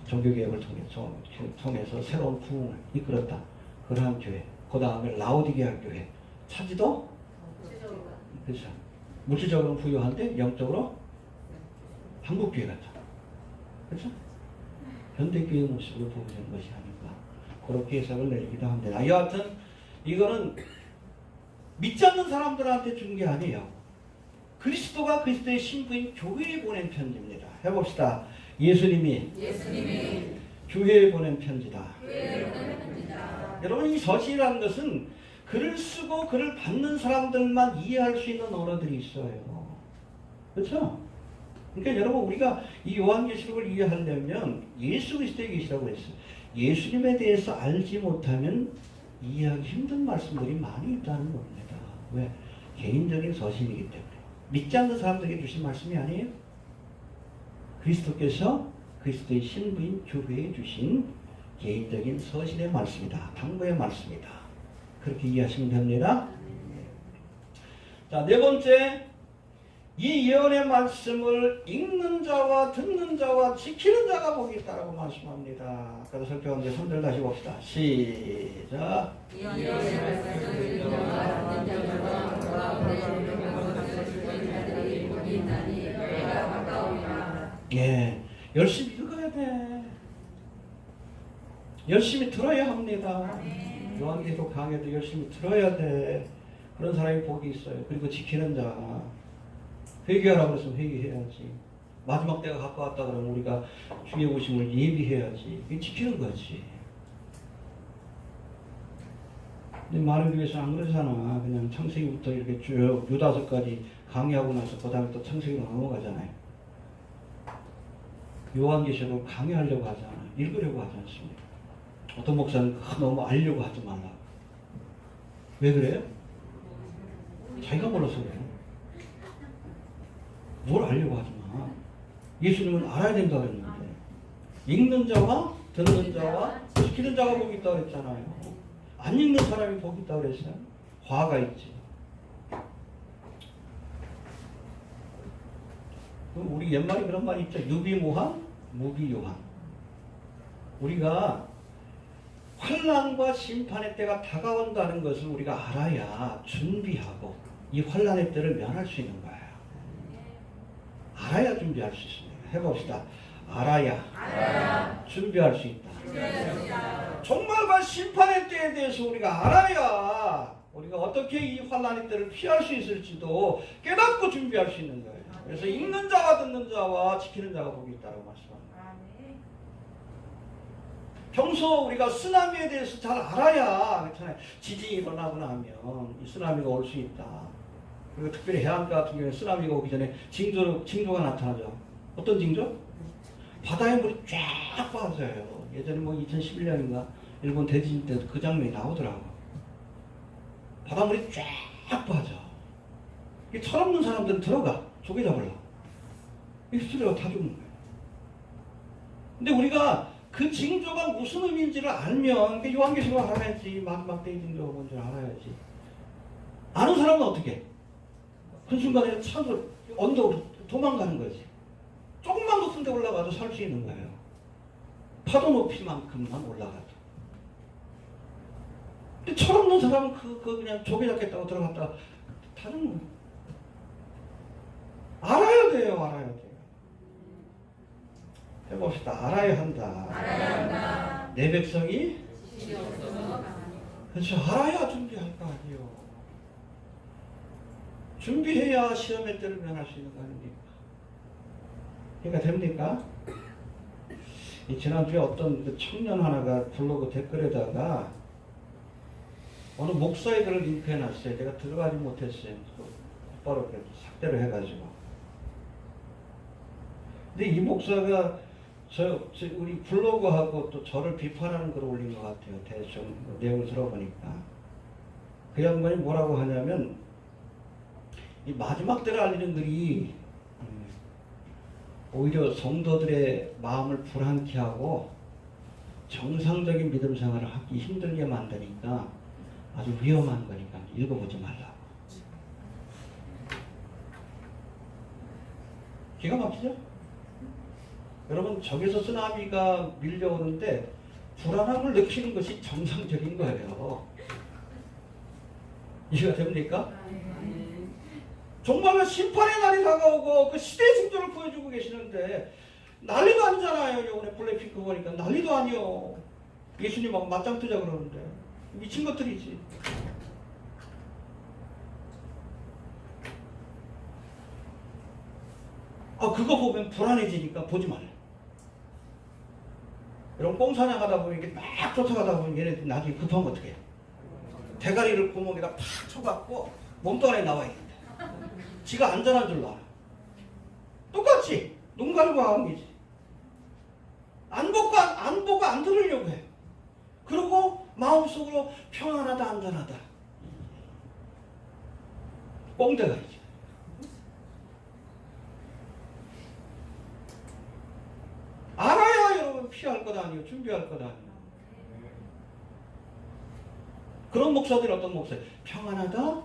종교개혁을 통해서 새로운 부흥을 이끌었다. 그러한 교회. 그 다음에 라오디게아 교회. 차지도 그렇죠. 물질적으로는 부유한데 영적으로 한국교회 같아. 그렇죠? 현대교회 모습으로 보여지는 것이 아닌가. 그렇게 해석을 내리기도 합니다. 여하튼 이거는 믿지 않는 사람들한테 준 게 아니에요. 그리스도가 그리스도의 신부인 교회에 보낸 편지입니다. 해봅시다. 예수님이 교회에 보낸 편지다. 여러분, 이 서신이라는 것은 글을 쓰고 글을 받는 사람들만 이해할 수 있는 언어들이 있어요. 그렇죠? 그러니까 여러분, 우리가 이 요한계시록을 이해하려면 예수 그리스도의 계시라고 했어요. 예수님에 대해서 알지 못하면 이해하기 힘든 말씀들이 많이 있다는 겁니다. 왜? 개인적인 서신이기 때문에. 믿지 않는 사람들에게 주신 말씀이 아니에요. 그리스도께서 그리스도의 신부인 교회에 주신 개인적인 서신의 말씀이다. 당부의 말씀이다. 그렇게 이해하시면 됩니다. 자, 네 번째, 이 예언의 말씀을 읽는 자와 듣는 자와 지키는 자가 복이 있다라고 말씀합니다. 아까도 살펴봤는데 손들 다시 봅시다. 시작. 이 예언의 말씀을 읽는 자와 듣는 자와 복이 있나니 내가 가까우리라. 예, 열심히 읽어야 돼. 열심히 들어야 합니다. 요한계시록 강해도 열심히 들어야 돼. 그런 사람이 복이 있어요. 그리고 지키는 자. 회개하라고 그랬으면 회개해야지. 마지막 때가 가까웠다 그러면 우리가 주의 오심을 예비해야지. 이게 지키는 거지. 근데 많은 교회에서 안 그러잖아. 그냥 창세기부터 이렇게 쭉 유다서까지 강의하고 나서 그 다음에 또 창세기로 넘어가잖아요. 요한계시록 강의하려고 하잖아. 읽으려고 하지 않습니다. 어떤 목사는 너무 알려고 하지 말라. 왜 그래요? 자기가 몰라서 그래요. 뭘 알려고 하지 마. 예수님은 알아야 된다고 했는데. 읽는 자와 듣는 자와 지키는 자가 복이 있다고 그랬잖아요. 안 읽는 사람이 복이 있다고 그랬어요. 화가 있지. 우리 옛말에 그런 말이 있죠. 유비무한, 무비요한. 우리가 환난과 심판의 때가 다가온다는 것을 우리가 알아야 준비하고 이 환난의 때를 면할 수 있는 거예요. 알아야 준비할 수 있습니다. 해봅시다. 알아야 준비할 수 있다. 종말과 심판의 때에 대해서 우리가 알아야 우리가 어떻게 이 환난의 때를 피할 수 있을지도 깨닫고 준비할 수 있는 거예요. 그래서 읽는 자와 듣는 자와 지키는 자가 복이 있다고 말씀합니다. 평소 우리가 쓰나미에 대해서 잘 알아야, 그렇잖아요. 지진이 일어나고 나면 이 쓰나미가 올 수 있다. 그리고 특별히 해안가 같은 경우에 쓰나미가 오기 전에 징조가 나타나죠. 어떤 징조? 바다에 물이 쫙 빠져요. 예전에 뭐 2011년인가 일본 대지진 때도 그 장면이 나오더라고. 바닷물이 쫙 빠져. 이 철없는 사람들은 들어가. 조개 잡으려. 이 스트레가 다 죽는 거예요. 근데 우리가 그 징조가 무슨 의미인지를 알면, 요한계시록을 알아야지. 마지막 때의 징조가 뭔지 알아야지. 아는 사람은 어떻게? 그 순간에 차도 언덕으로 도망가는 거지. 조금만 높은 데 올라가도 살 수 있는 거예요. 파도 높이만큼만 올라가도. 근데 철없는 사람은 그냥 조개 잡겠다고 들어갔다가 다 죽는 거예요. 알아야 돼요, 알아야 돼요. 해봅시다. 알아야 한다. 내 백성이 그렇죠. 알아야 준비할 거 아니에요. 준비해야 시험의 때를 면할 수 있는 거 아닙니까? 그러니까 됩니까? 지난주에 어떤 청년 하나가 블로그 댓글에다가 어느 목사의 글을 링크해놨어요. 제가 들어가지 못했어요. 곧바로 삭제를 해가지고. 근데 이 목사가 우리 블로그하고 또 저를 비판하는 글을 올린 것 같아요. 대충 내용을 들어보니까. 그 양반이 뭐라고 하냐면, 이 마지막 때를 알리는 글이 오히려 성도들의 마음을 불안케 하고 정상적인 믿음 생활을 하기 힘들게 만드니까 아주 위험한 거니까 읽어보지 말라고. 기가 막히죠? 여러분, 적에서 쓰나미가 밀려오는데 불안함을 느끼는 것이 정상적인 거예요. 이해가 됩니까? 정말로 심판의 날이 다가오고 그 시대의 징조를 보여주고 계시는데 난리도 아니잖아요. 이번에 블랙핑크 보니까 난리도 아니요. 예수님하고 맞짱 뜨자 그러는데 미친 것들이지. 그거 보면 불안해지니까 보지 말래. 여러분, 꽁사냥 하다 보면 이렇게 막 쫓아가다 보면 얘네들 나중에 급하면 어떡해? 대가리를 구멍에다 팍 쳐갖고 몸도 안에 나와 있는데 지가 안전한 줄 알아. 똑같이 눈 가리고 하는 거지. 안 보고 안 들으려고 해. 그리고 마음속으로 평안하다, 안전하다. 꽁대가리지. 알아야 여러분 피할 것 아니에요. 준비할 것 아니에요. 그런 목사들이 어떤 목사? 평안하다,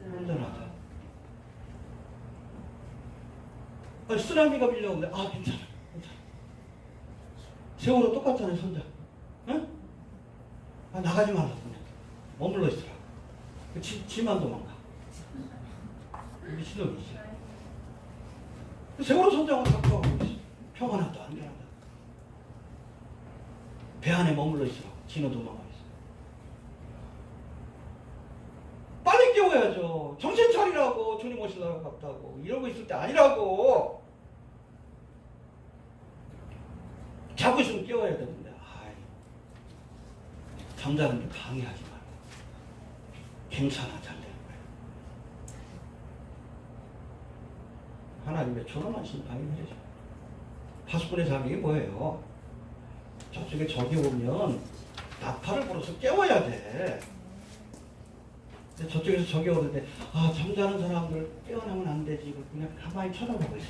안전하다. 쓰나미가 밀려오는데 괜찮아. 세월호 똑같잖아요. 손자. 응? 나가지 말라고 그냥 머물러 있으라. 지만 도망가. 미친놈이지. 세월호 손자가 갖고 가고 있어. 평안하다, 안전하다. 배 안에 머물러 있으라고. 지는 도망가고 있어. 빨리 깨워야죠. 정신 차리라고. 주님 오시려고 갔다고. 이러고 있을 때 아니라고. 자고 있으면 깨워야 되는데, 잠자는데 방해하지 말고. 괜찮아, 잘 되는 거야. 하나님의 존엄한 심판이 내려져. 파수꾼의 자격이 뭐예요? 저쪽에 적이 오면 나팔을 불어서 깨워야 돼. 근데 저쪽에서 적이 오는데, 잠자는 사람들 깨어나면 안 되지. 그냥 가만히 쳐다보고 있어.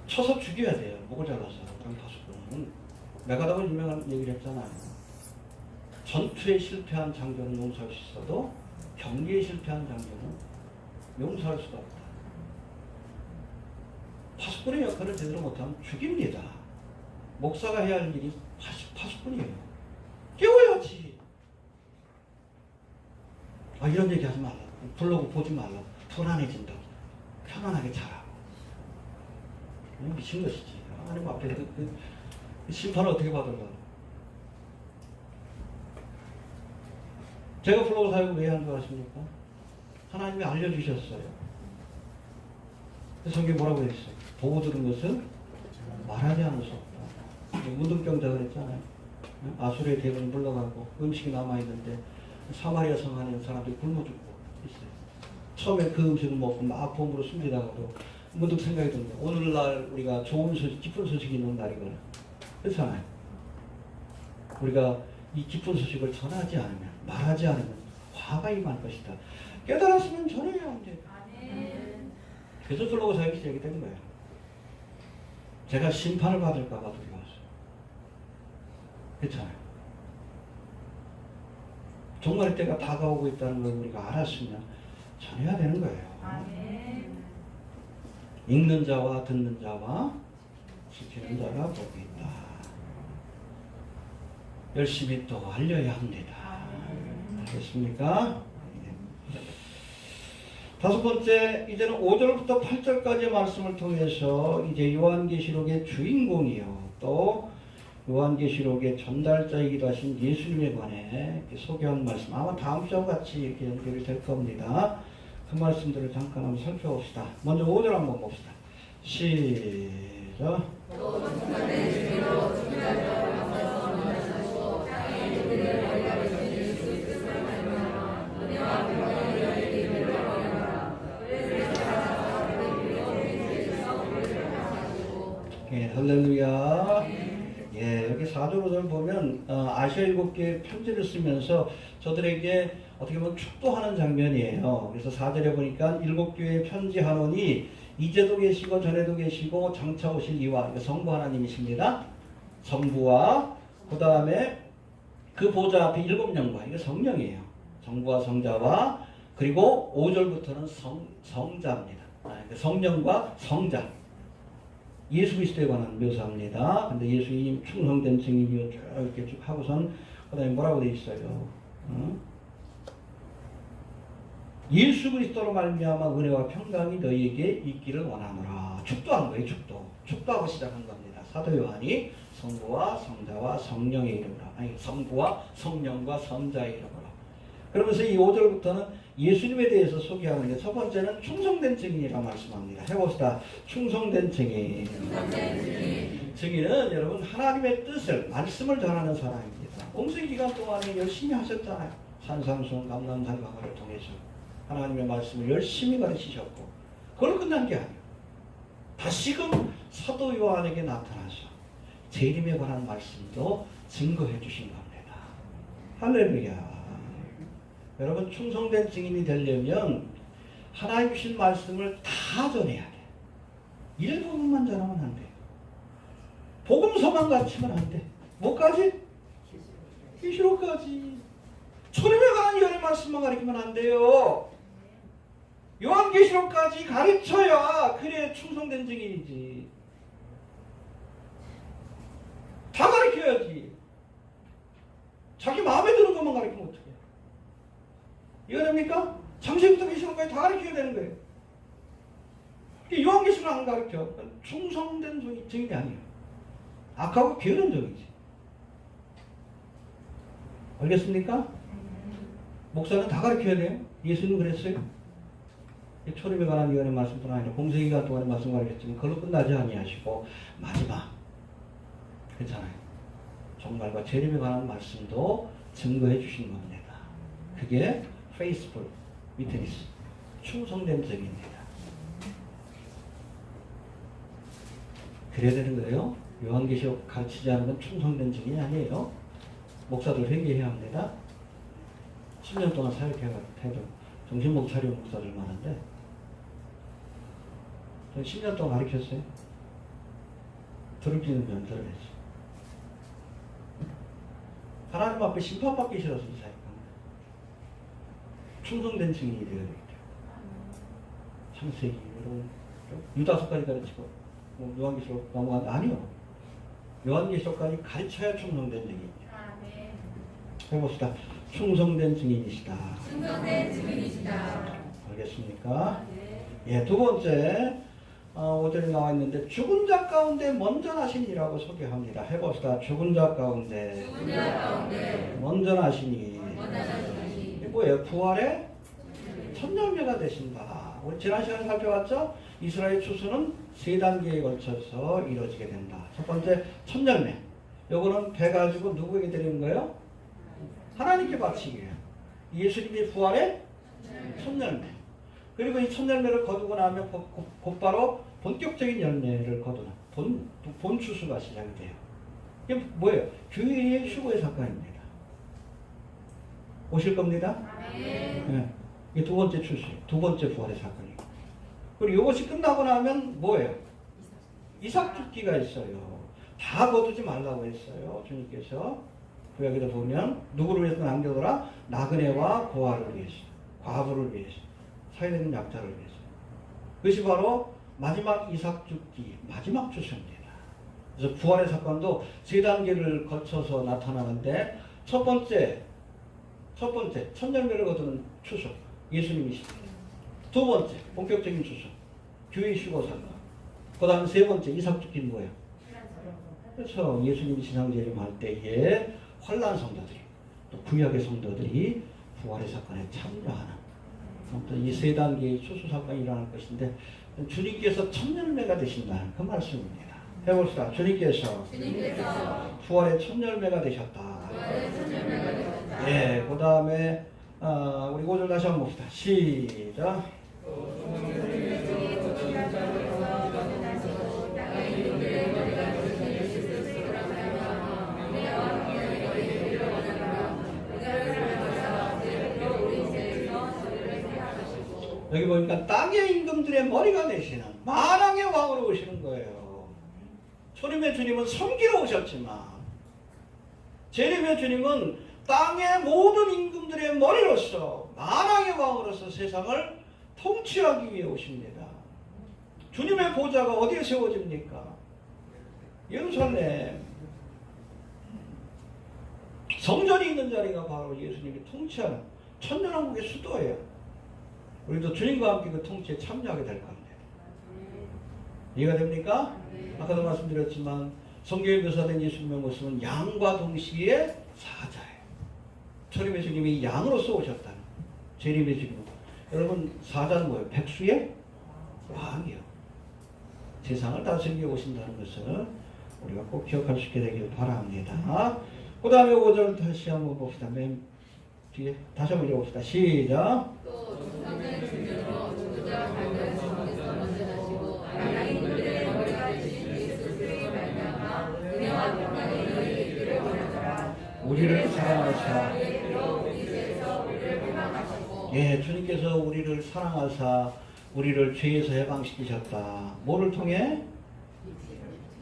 쳐서 죽여야 돼요. 목을 잘라서. 그런 파수꾼은. 메가다가 유명한 얘기를 했잖아요. 전투에 실패한 장교는 용서할 수 있어도 경기에 실패한 장교는 용서할 수가 없다. 파수꾼의 역할을 제대로 못하면 죽입니다. 목사가 해야 할 일이 파수꾼이에요. 깨워야지. 이런 얘기 하지 말라고. 블로그 보지 말라고. 불안해진다고. 편안하게 자라고. 미친 것이지. 하나님 앞에 그 심판을 어떻게 받을까? 제가 블로그 사역을 왜 하는 줄 아십니까? 하나님이 알려주셨어요. 그래서 성경에 뭐라고 했어요? 보고 들은 것은 말하지 않을 수 없다. 문둥병자 그랬잖아요. 아수르의 대군이 물러가고 음식이 남아있는데 사마리아 성 안에 있는 사람들이 굶어 죽고 있어요. 처음에 그 음식을 먹고 막 봄으로 숨지다가도 문득 생각이 듭니다. 오늘날 우리가 좋은 소식, 기쁜 소식이 있는 날이거나 그렇잖아요. 우리가 이 기쁜 소식을 전하지 않으면, 말하지 않으면 화가 임할 것이다. 깨달았으면 전해야 합니다. 그래서 블로그 사역이 시작이 된 거예요. 제가 심판을 받을까 봐 두려웠어요. 그렇잖아요. 종말의 때가 다가오고 있다는 걸 우리가 알았으면 전해야 되는 거예요. 읽는 자와 듣는 자와 지키는 자가 복이 있다. 열심히 또 알려야 합니다. 알겠습니까? 다섯 번째, 이제는 5절부터 8절까지의 말씀을 통해서 이제 요한계시록의 주인공이요, 또 요한계시록의 전달자이기도 하신 예수님에 관해 소개한 말씀, 아마 다음 주와 같이 이렇게 연결이 될 겁니다. 그 말씀들을 잠깐 한번 살펴봅시다. 먼저 5절 한번 봅시다. 시작. 사도로들 보면 아시아 7개의 편지를 쓰면서 저들에게 어떻게 보면 축도하는 장면이에요. 그래서 4절에 보니까 7교회의 편지하노니 이제도 계시고 전에도 계시고 장차 오실 이와 성부 하나님이십니다. 성부와 그 다음에 그 보좌 앞에 7영과 이게 성령이에요. 성부와 성자와 그리고 5절부터는 성자입니다. 성령과 성자. 예수 그리스도에 관한 묘사입니다. 근데 예수님 충성된 증인이요 쭉 이렇게 쭉 하고선 그다음에 뭐라고 돼 있어요? 예수 그리스도로 말미암아 은혜와 평강이 너희에게 있기를 원하노라. 축도한 거예요. 축도하고 시작한 겁니다. 사도 요한이 성부와 성자와 성령의 이름으로, 아니 성부와 성령과 성자의 이름으로. 그러면서 이 5절부터는 예수님에 대해서 소개하는데 첫 번째는 충성된 증인이라고 말씀합니다. 해봅시다. 충성된 증인. 증인은 여러분 하나님의 뜻을, 말씀을 전하는 사람입니다. 공생 기간 동안에 열심히 하셨잖아요. 산상수훈, 감람산 강화를 통해서 하나님의 말씀을 열심히 가르치셨고 그걸로 끝난 게 아니에요. 다시금 사도 요한에게 나타나서 재림에 관한 말씀도 증거해 주신 겁니다. 할렐루야. 여러분 충성된 증인이 되려면 하나님 주신 말씀을 다 전해야 돼. 일부분만 전하면 안 돼. 복음서만 가르치면 안 돼. 뭐까지? 계시록까지. 초림에 관한 요한의 말씀만 가르치면 안 돼요. 요한계시록까지 가르쳐야 그래 충성된 증인이지. 다 가르쳐야지. 자기 마음에 드는 것만 가르치면 어떡해. 이거 됩니까? 창세기부터 계시록까지 다 가르쳐야 되는 거예요. 요한계시록은 안 가르쳐. 충성된 증인이 아니에요. 악하고 게으른 적이지. 알겠습니까? 목사는 다 가르쳐야 돼요. 예수님 그랬어요. 초림에 관한 요한의 말씀뿐 아니라 공생기간 동안의 말씀 가르쳤지만 그걸로 끝나지 아니하시고 마지막 괜찮아요. 종말과 재림에 관한 말씀도 증거해 주신 겁니다. 그게 faithful witness, 충성된 증인입니다. 그래야 되는 거예요. 요한계시록 가르치지 않은 건 충성된 증인이 아니에요. 목사들 회개해야 합니다. 10년 동안 사역해도 정신 못 차리는 목사들 많은데 전 10년 동안 가르쳤어요. 드럽지는 면제를 했어요. 하나님 앞에 심판받기 싫어서 이 사역합니다. 충성된 증인이 되어야 되겠죠. 창세기, 유다서까지 가르치고 요한계시록 넘어간 아니요. 요한계시록까지 가르쳐야 충성된 증인이죠. 해봅시다. 충성된 증인이시다. 충성된 증인이시다. 알겠습니까? 예, 두 번째 5절에 나와 있는데 죽은 자 가운데 먼저 나시니라고 소개합니다. 해봅시다. 죽은 자 가운데 먼저 나시니. 이게 뭐예요? 부활의 첫 열매가 되신다. 우리 지난 시간에 살펴봤죠? 이스라엘 추수는 세 단계에 걸쳐서 이루어지게 된다. 첫 번째 첫 열매. 요거는 배 가지고 누구에게 드리는 거예요? 하나님께 바치기예요. 예수님이 부활의 첫 열매. 그리고 이 첫 열매를 거두고 나면 곧바로 본격적인 열매를 거두는 본 추수가 시작이 돼요. 이게 뭐예요? 교회의 휴거의 사건입니다. 오실 겁니다. 네. 이게 두 번째 추수예요. 두 번째 부활의 사건이에요. 그리고 이것이 끝나고 나면 뭐예요? 이삭 죽기가 있어요. 다 거두지 말라고 했어요. 주님께서. 구약에도 보면 누구를 위해서 남겨둬라? 나그네와 고아를 위해서, 과부를 위해서, 사회되는 약자를 위해서. 그것이 바로 마지막 이삭 죽기, 마지막 추수입니다. 그래서 부활의 사건도 세 단계를 거쳐서 나타나는데 첫 번째 첫 열매를 거두는 추수, 예수님이십니다. 두 번째 본격적인 추수, 교회 휴거 사건. 그 다음 세 번째 이삭 죽기는 뭐예요? 그렇죠. 예수님이 지상재림할 때에 환난 성도들이 또 구약의 성도들이 부활의 사건에 참여하는 아무튼 이 세 단계의 추수 사건이 일어날 것인데 주님께서 첫 열매가 되신다는 그 말씀입니다. 해봅시다. 주님께서 부활의 첫 열매가 되셨다. 예, 그 다음에 우리 5절 다시 한번 봅시다. 시작. 여기 보니까 땅의 임금들의 머리가 되시는 만왕의 왕으로 오시는 거예요. 초림의 주님은 섬기러 오셨지만 재림의 주님은 땅의 모든 임금들의 머리로서 만왕의 왕으로서 세상을 통치하기 위해 오십니다. 주님의 보좌가 어디에 세워집니까? 예루살렘. 성전이 있는 자리가 바로 예수님이 통치하는 천년왕국의 수도예요. 우리도 주님과 함께 그 통치에 참여하게 될 겁니다. 이해가 됩니까? 아까도 말씀드렸지만 성경에 묘사된 예수님의 모습은 양과 동시에 사자예요. 초림의 주님이 양으로서 오셨다는 재림의 주님. 여러분 사자는 뭐예요? 백수의 왕이요. 세상을 다스리게 오신다는 것을 우리가 꼭 기억할 수 있게 되길 바랍니다. 그 다음에 5절 다시 한번 봅시다. 맨 뒤에 다시 한번 읽어봅시다. 시작. 또 중상된 중전으로 주자 발견 주님께서 먼저 나시고 만왕의 그들의 머리가 되신 예수 그리스도의 말미암아 은혜와 평강이 너희에게 있기를 원하노라. 우리를 사랑하사 우리 죄에서 우리를 해방하시고 예, 주님께서 우리를 사랑하사 우리를 죄에서 해방시키셨다. 뭐를 통해?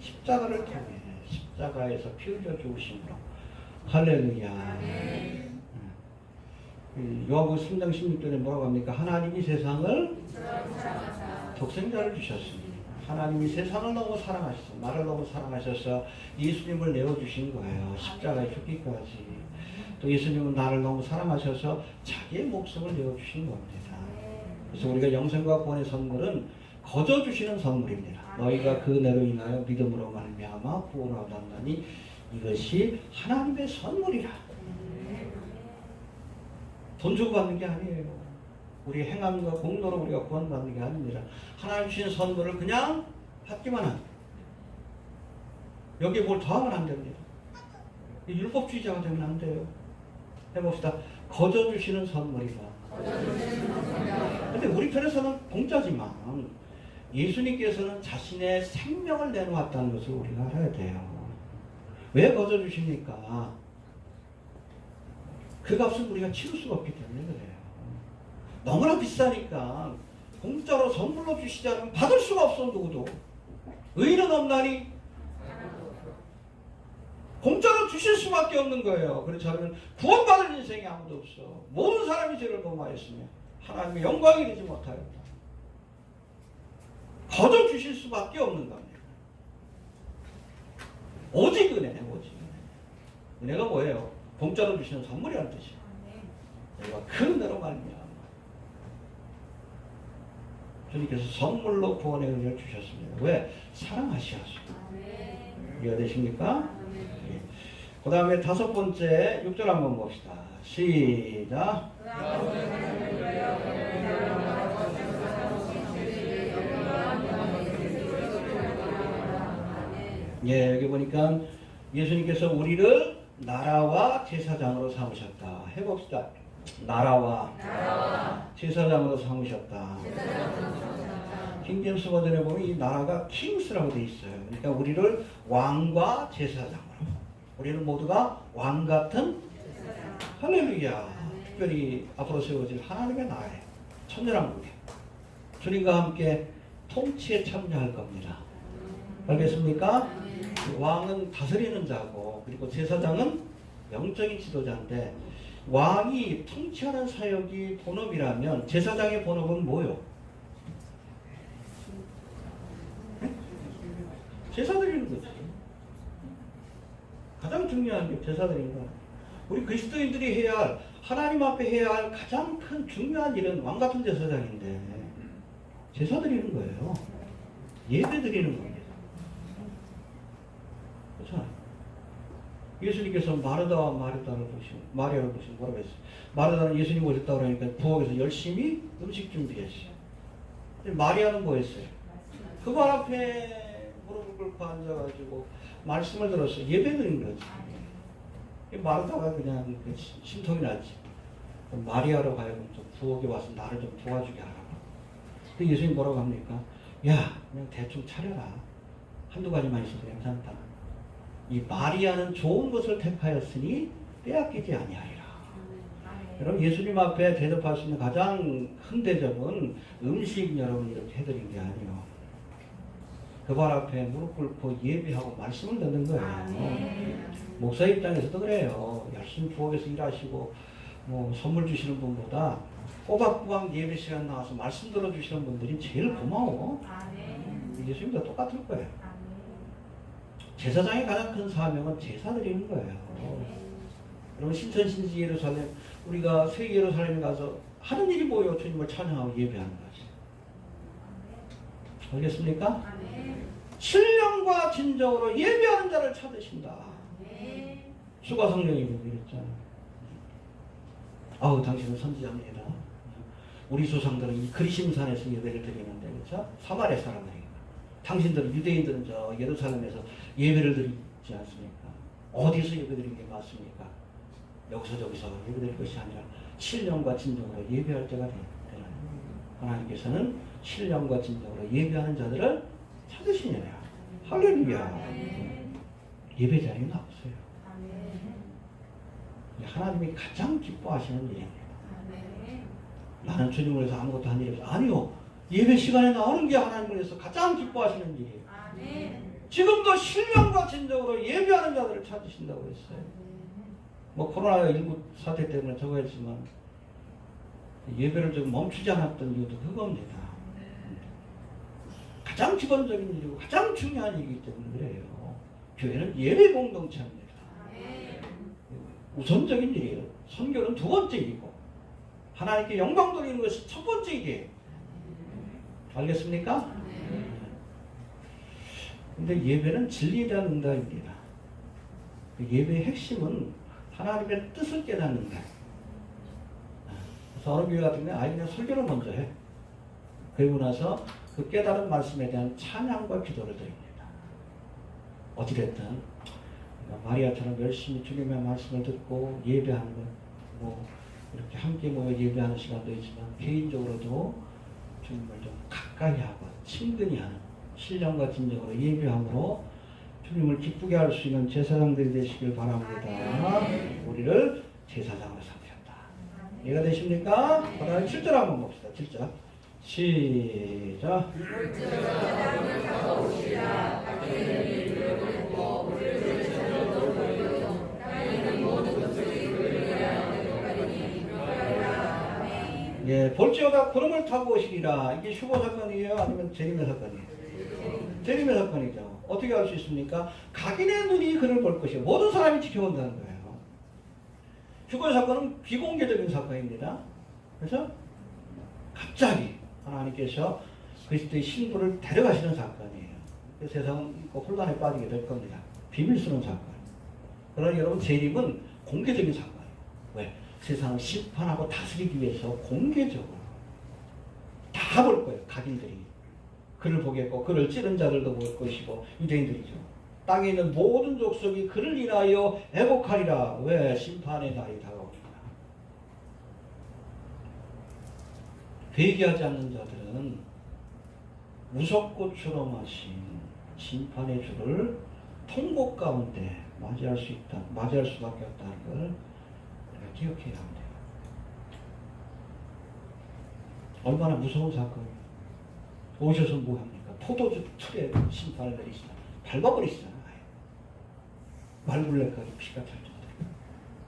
십자가를 통해. 십자가에서 피 흘려 죽으심으로. 할렐루야. 요한복음 3장 16절에 뭐라고 합니까? 하나님이 세상을 독생자를 주셨습니다. 하나님이 세상을 너무 사랑하셔서 나를 너무 사랑하셔서 예수님을 내어주신 거예요. 십자가에 죽기까지. 또 예수님은 나를 너무 사랑하셔서 자기의 목숨을 내어주신 겁니다. 그래서 우리가 영생과 구원의 선물은 거저 주시는 선물입니다. 너희가 그 은혜로 인하여 믿음으로 말미암아 구원을 얻었나니 이것이 하나님의 선물이라. 돈 주고 받는 게 아니에요. 우리 행함과 공로로 우리가 구원받는 게 아닙니다. 하나님 주신 선물을 그냥 받기만 합니다. 여기에 뭘 더하면 안 됩니다. 율법주의자가 되면 안 돼요. 해봅시다. 거저 주시는 선물이다. 근데 우리 편에서는 공짜지만 예수님께서는 자신의 생명을 내놓았다는 것을 우리가 알아야 돼요. 왜 거저 주십니까? 그 값은 우리가 치를 수가 없기 때문에 그래요. 너무나 비싸니까 공짜로 선물로 주시지 않으면 받을 수가 없어. 누구도. 의인은 없나니 공짜로 주실 수밖에 없는 거예요. 그렇지 않으면 구원받을 인생이 아무도 없어. 모든 사람이 죄를 범하였으며 하나님의 영광이 되지 못하였다. 거저 주실 수밖에 없는 겁니다. 오직 은혜, 오직 은혜. 은혜가 뭐예요? 공짜로 주시는 선물이라는 뜻이에요. 내가 그 은혜로 말미암아 주님께서 선물로 구원의 은혜를 주셨습니다. 왜? 사랑하시어서. 이해가 되십니까? 예. 그 다음에 5번째 6절 한번 봅시다. 시작. 예, 여기 보니까 예수님께서 우리를 나라와 제사장으로 삼으셨다. 해봅시다. 나라와 제사장으로 삼으셨다. 킹제임스 버전에 보면 이 나라가 킹스라고 되어 있어요. 그러니까 우리를 왕과 제사장으로. 우리는 모두가 왕 같은 할렐루야. 특별히 앞으로 세워질 하나님의 나라에 천년왕국에 주님과 함께 통치에 참여할 겁니다. 알겠습니까? 왕은 다스리는 자고 그리고 제사장은 영적인 지도자인데 왕이 통치하는 사역이 본업이라면 제사장의 본업은 뭐요? 제사 드리는 거죠. 가장 중요한 게 제사 드리는 거예요. 우리 그리스도인들이 해야 할 하나님 앞에 해야 할 가장 큰 중요한 일은 왕 같은 제사장인데 제사 드리는 거예요. 예배 드리는 겁니다. 그렇죠? 예수님께서 마르다와 마리아를 보시고 뭐라고 했어요? 마르다는 예수님 오셨다고 그러니까 부엌에서 열심히 음식 준비했어요. 근데 마리아는 뭐 했어요? 그 발 앞에 무릎을 꿇고 앉아가지고 말씀을 들었어요. 예배 드린 거지. 마르다가 그냥 심통이 났지. 마리아로 하여금 좀 부엌에 와서 나를 좀 도와주게 하라고. 근데 예수님 뭐라고 합니까? 야, 그냥 대충 차려라. 한두 가지만 있어도 괜찮다. 이 마리아는 좋은 것을 택하였으니 빼앗기지 아니하리라. 여러분 예수님 앞에 대접할 수 있는 가장 큰 대접은 음식 여러분 이렇게 해드린 게 아니에요. 그 발 앞에 무릎 꿇고 예배하고 말씀을 듣는 거예요. 목사 입장에서도 그래요. 열심히 부엌에서 일하시고 뭐 선물 주시는 분보다 꼬박꼬박 예배 시간 나와서 말씀 들어주시는 분들이 제일 고마워. 예수님도 똑같을 거예요. 제사장의 가장 큰 사명은 제사 드리는 거예요. 여러분 신천신지 예루살렘 우리가 새 예루살렘에 가서 하는 일이 뭐예요? 주님을 찬양하고 예배하는 거지. 알겠습니까? 신령과 진정으로 예배하는 자를 찾으신다. 수가 성령이 그랬잖아. 아우 당신은 선지자입니다. 우리 조상들은 이 그리심산에서 예배를 드리는데 그렇죠? 사마리아 사람들이 당신들은 유대인들은 저 예루살렘에서 예배를 드리지 않습니까? 어디서 예배 드리는 게 맞습니까? 여기서 저기서 예배 드릴 것이 아니라 신령과 진정으로 예배할 때가 되는 하나님께서는 신령과 진정으로 예배하는 자들을 찾으시느냐. 할렐루야. 예배 자리는 없어요. 하나님이 가장 기뻐하시는 일입니다. 나는 주님을 위해서 아무것도 한 일이 없어. 아니요. 예배 시간에 나오는 게 하나님을 위해서 가장 기뻐하시는 일이에요. 지금도 신령과 진정으로 예배하는 자들을 찾으신다고 했어요. 뭐 코로나19 사태 때문에 저거 했지만 예배를 좀 멈추지 않았던 이유도 그겁니다. 가장 기본적인 일이고 가장 중요한 일이기 때문에 그래요. 교회는 예배 공동체입니다. 우선적인 일이에요. 선교는 두 번째 일이고 하나님께 영광 돌리는 것이 첫 번째 일이에요. 알겠습니까? 근데 예배는 진리에 대한 응답입니다. 예배의 핵심은 하나님의 뜻을 깨닫는 거예요. 그래서 어느 교회 같은 경우는 아예 그냥 설교를 먼저 해. 그리고 나서 그 깨달은 말씀에 대한 찬양과 기도를 드립니다. 어찌됐든 마리아처럼 열심히 주님의 말씀을 듣고 예배하는 것, 뭐 이렇게 함께 모여 예배하는 시간도 있지만 개인적으로도 주님을 좀 가까이 하고 친근히 하는 신령과 진정으로 예배함으로 주님을 기쁘게 할 수 있는 제사장들이 되시길 바랍니다. 우리를 제사장으로 삼으셨다. 이해가 되십니까? 그다음에 7절 한번 봅시다. 7절 시작. 예, 볼지어다 구름을 타고 오시리라. 이게 휴거 사건이에요? 아니면 재림의 사건이에요? 재림의 사건이죠. 어떻게 알 수 있습니까? 각인의 눈이 그를 볼 것이에요. 모든 사람이 지켜본다는 거예요. 휴거 사건은 비공개적인 사건입니다. 그래서 갑자기 하나님께서 그리스도의 신부를 데려가시는 사건이에요. 세상은 혼란에 빠지게 될 겁니다. 비밀 쓰는 사건. 그러나 여러분 재림은 공개적인 사건이에요. 왜? 세상을 심판하고 다스리기 위해서 공개적으로 다 볼 거예요. 각인들이. 그를 보겠고 그를 찌른 자들도 볼 것이고 유대인들이죠. 땅에 있는 모든 족속이 그를 인하여 애곡하리라. 왜? 심판의 날이 다가옵니다. 회개하지 않는 자들은 무섭고처럼 하신 심판의 주를 통곡 가운데 맞이할 수밖에 없다는 걸 기억해야 합니다. 얼마나 무서운 사건이에요. 오셔서 뭐합니까? 포도주 틀에 심판을 내리시다. 밟아버리시잖아요. 말굴레까지 피가 찰 정도로.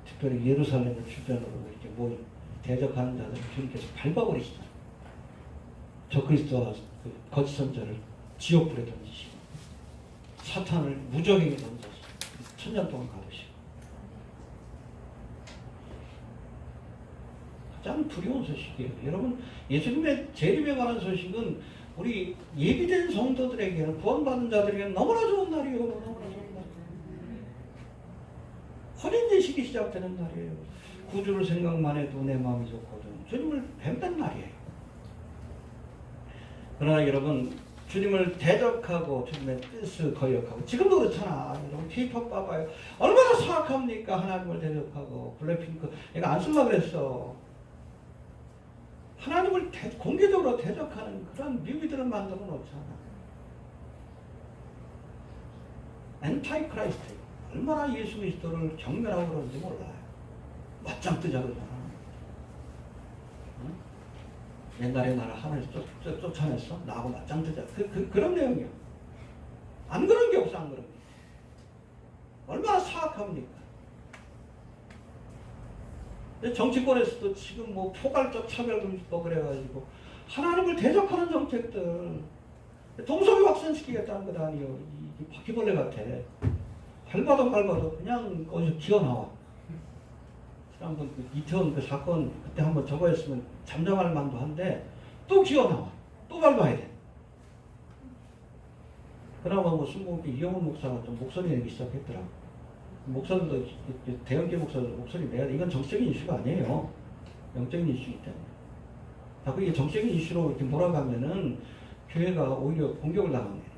특별히 예루살렘 주변으로 이렇게 모인 대적하는 자들을 주님께서 밟아버리시잖아요. 저 그리스도와 그 거짓 선자를 지옥불에 던지시고 사탄을 무적에게 던져서 천년 동안 가두시고 가장 두려운 소식이에요. 여러분 예수님의 재림에 관한 소식은 우리 예비된 성도들에게는 구원받은 자들에게는 너무나 좋은 날이에요. 너무나 좋은 날. 혼인제식이 시작되는 날이에요. 구주를 생각만 해도 내 마음이 좋거든. 주님을 뵙는 날이에요. 그러나 여러분 주님을 대적하고 주님의 뜻을 거역하고 지금도 그렇잖아. 여러분 K-pop 봐봐요. 얼마나 사악합니까? 하나님을 대적하고 블랙핑크 내가 안 쓸라 그랬어. 하나님을 공개적으로 대적하는 그런 뮤비들을 만들어 놓잖아. 엔타이 크라이스트 얼마나 예수 그리스도를 경멸하고 그러는지 몰라요. 맞짱 뜨자 그러잖아. 옛날에 나를 하나님 쫓아냈어? 나하고 맞짱 뜨자. 그런 내용이야. 안 그런 게 없어, 안 그런 게. 얼마나 사악합니까? 정치권에서도 지금 뭐 포괄적 차별금지법 그래가지고 하나님을 대적하는 정책들 동성애 확산시키겠다는 것 아니에요. 이 바퀴벌레 같아. 밟아도 그냥 어디서 기어나와. 지난번 그 이태원 그 사건 그때 한번 저거 했으면 잠잠할 만도 한데 또 기어나와. 또 밟아야 돼. 그나마 뭐 순복이 이영훈 목사가 좀 목소리 내기 시작했더라고. 목사들도 대형교 목사들 목소리 내야 돼. 이건 정치적인 이슈가 아니에요. 영적인 이슈이기 때문에. 자꾸 이게 정치적인 이슈로 이렇게 몰아가면은 교회가 오히려 공격을 당합니다.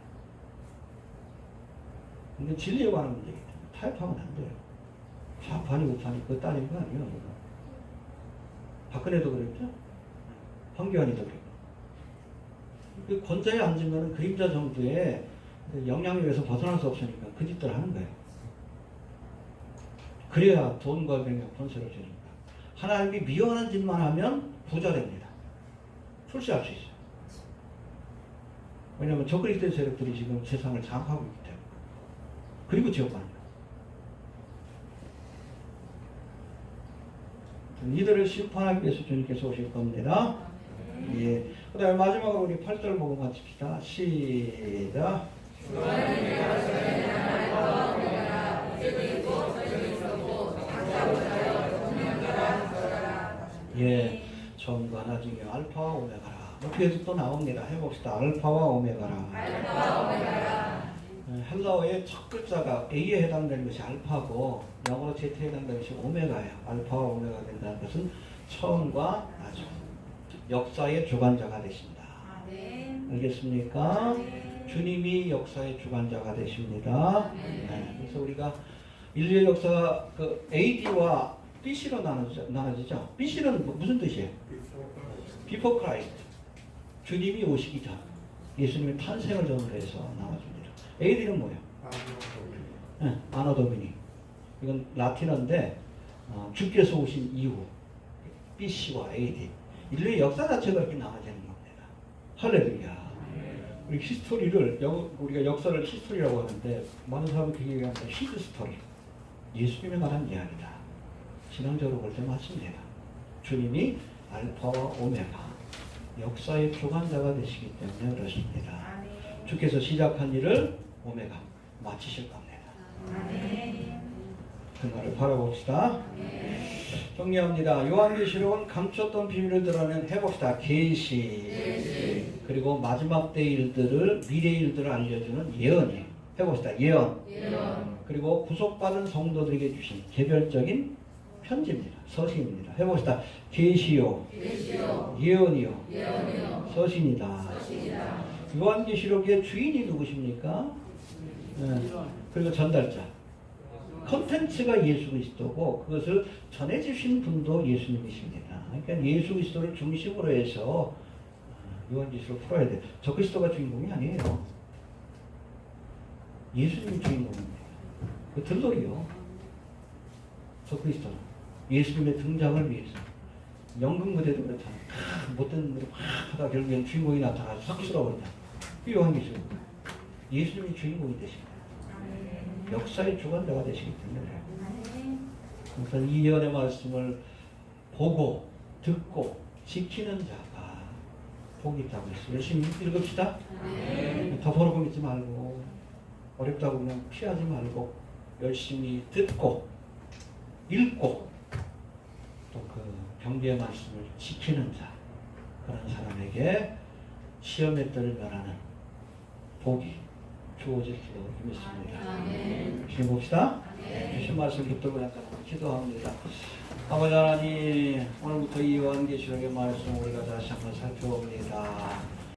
근데 진리에 관한 문제이기 때문에 타협하면 안 돼요. 좌판이 우판이 그거 따지는 거 아니에요. 박근혜도 그랬죠. 황교안이도 그랬고. 그 권좌에 앉으면 그림자 정도의 영향력에서 벗어날 수 없으니까 그 짓들 하는 거예요. 그래야 돈과 명예 권세를 주니까. 하나님이 미워하는 짓만 하면 부자 됩니다. 출세할 수 있어요. 왜냐하면 저그리스도 세력들이 지금 세상을 장악하고 있기 때문에. 그리고 지옥반이다. 이들을 심판하기 위해서 주님께서 오실 겁니다. 예. 그 다음에 마지막으로 우리 8절 보고 마칩시다. 시작. 예, 처음과 나중에 알파와 오메가라. 뒤에도 또 나옵니다. 해봅시다. 알파와 오메가라. 헬라어의 첫 글자가 A에 해당되는 것이 알파고 영어로 Z에 해당되는 것이 오메가예요. 알파와 오메가가 된다는 것은 처음과 나중, 역사의 주관자가 되신다. 알겠습니까? 주님이 역사의 주관자가 되십니다. 네, 그래서 우리가 인류의 역사가 그 AD와 BC로 나눠지죠. BC는 무슨 뜻이에요? Before Christ. 주님이 오시기 전. 예수님의 탄생을 전후로 해서 나눠집니다. AD는 뭐예요? 아노 도미니. 이건 라틴어인데 주께서 오신 이후. BC와 AD. 인류의 역사 자체가 이렇게 나눠지는 겁니다. 할렐루야. 우리 히스토리를 우리가 역사를 히스토리라고 하는데 많은 사람이 그렇게 얘기합니다. 히드 스토리. 예수님에 관한 이야기다. 신앙적으로 볼 때 맞습니다. 주님이 알파와 오메가 역사의 주관자가 되시기 때문에 그렇습니다. 주께서 시작한 일을 오메가 마치실 겁니다. 그 말을 바라봅시다. 정리합니다. 요한계시록은 감췄던 비밀을 드러낸 해봅시다. 계시. 그리고 마지막 때 일들을 미래 일들을 알려주는 예언이에요. 해봅시다. 예언. 그리고 구속받은 성도들에게 주신 개별적인 편지입니다. 서신입니다. 해봅시다. 계시요. 예언이요. 서신이다. 요한계시록의 주인이 누구십니까? 네. 그리고 전달자. 컨텐츠가 예수 그리스도고 그것을 전해주신 분도 예수님이십니다. 그러니까 예수 그리스도를 중심으로 해서 요한계시록 풀어야 돼요. 저 그리스도가 주인공이 아니에요. 예수님이 주인공입니다. 그 들러리요. 저 그리스도는 예수님의 등장을 위해서 연극 무대도 그렇잖아요. 못된 무대 막 하다 결국엔 주인공이 나타나서 삭스러워진다. 이 요한계시록. 예수님이 주인공이 되십니다. 역사의 주관자가 되시기 때문에 그래서 이 예언의 말씀을 보고 듣고 지키는 자가 복이 있다고 했어요. 열심히 읽읍시다. 더 보려고 믿지 말고 어렵다고 그냥 피하지 말고 열심히 듣고 읽고 또 그 경계의 말씀을 지키는 자 그런 사람에게 시험의 뜰을 면하는 복이 주어질 수 있습니다. 지금 봅시다. 주신 말씀 붙들고 잠깐 기도합니다. 아버지 하나님, 오늘부터 이 요한계시록의 말씀 우리가 다시 한번 살펴봅니다.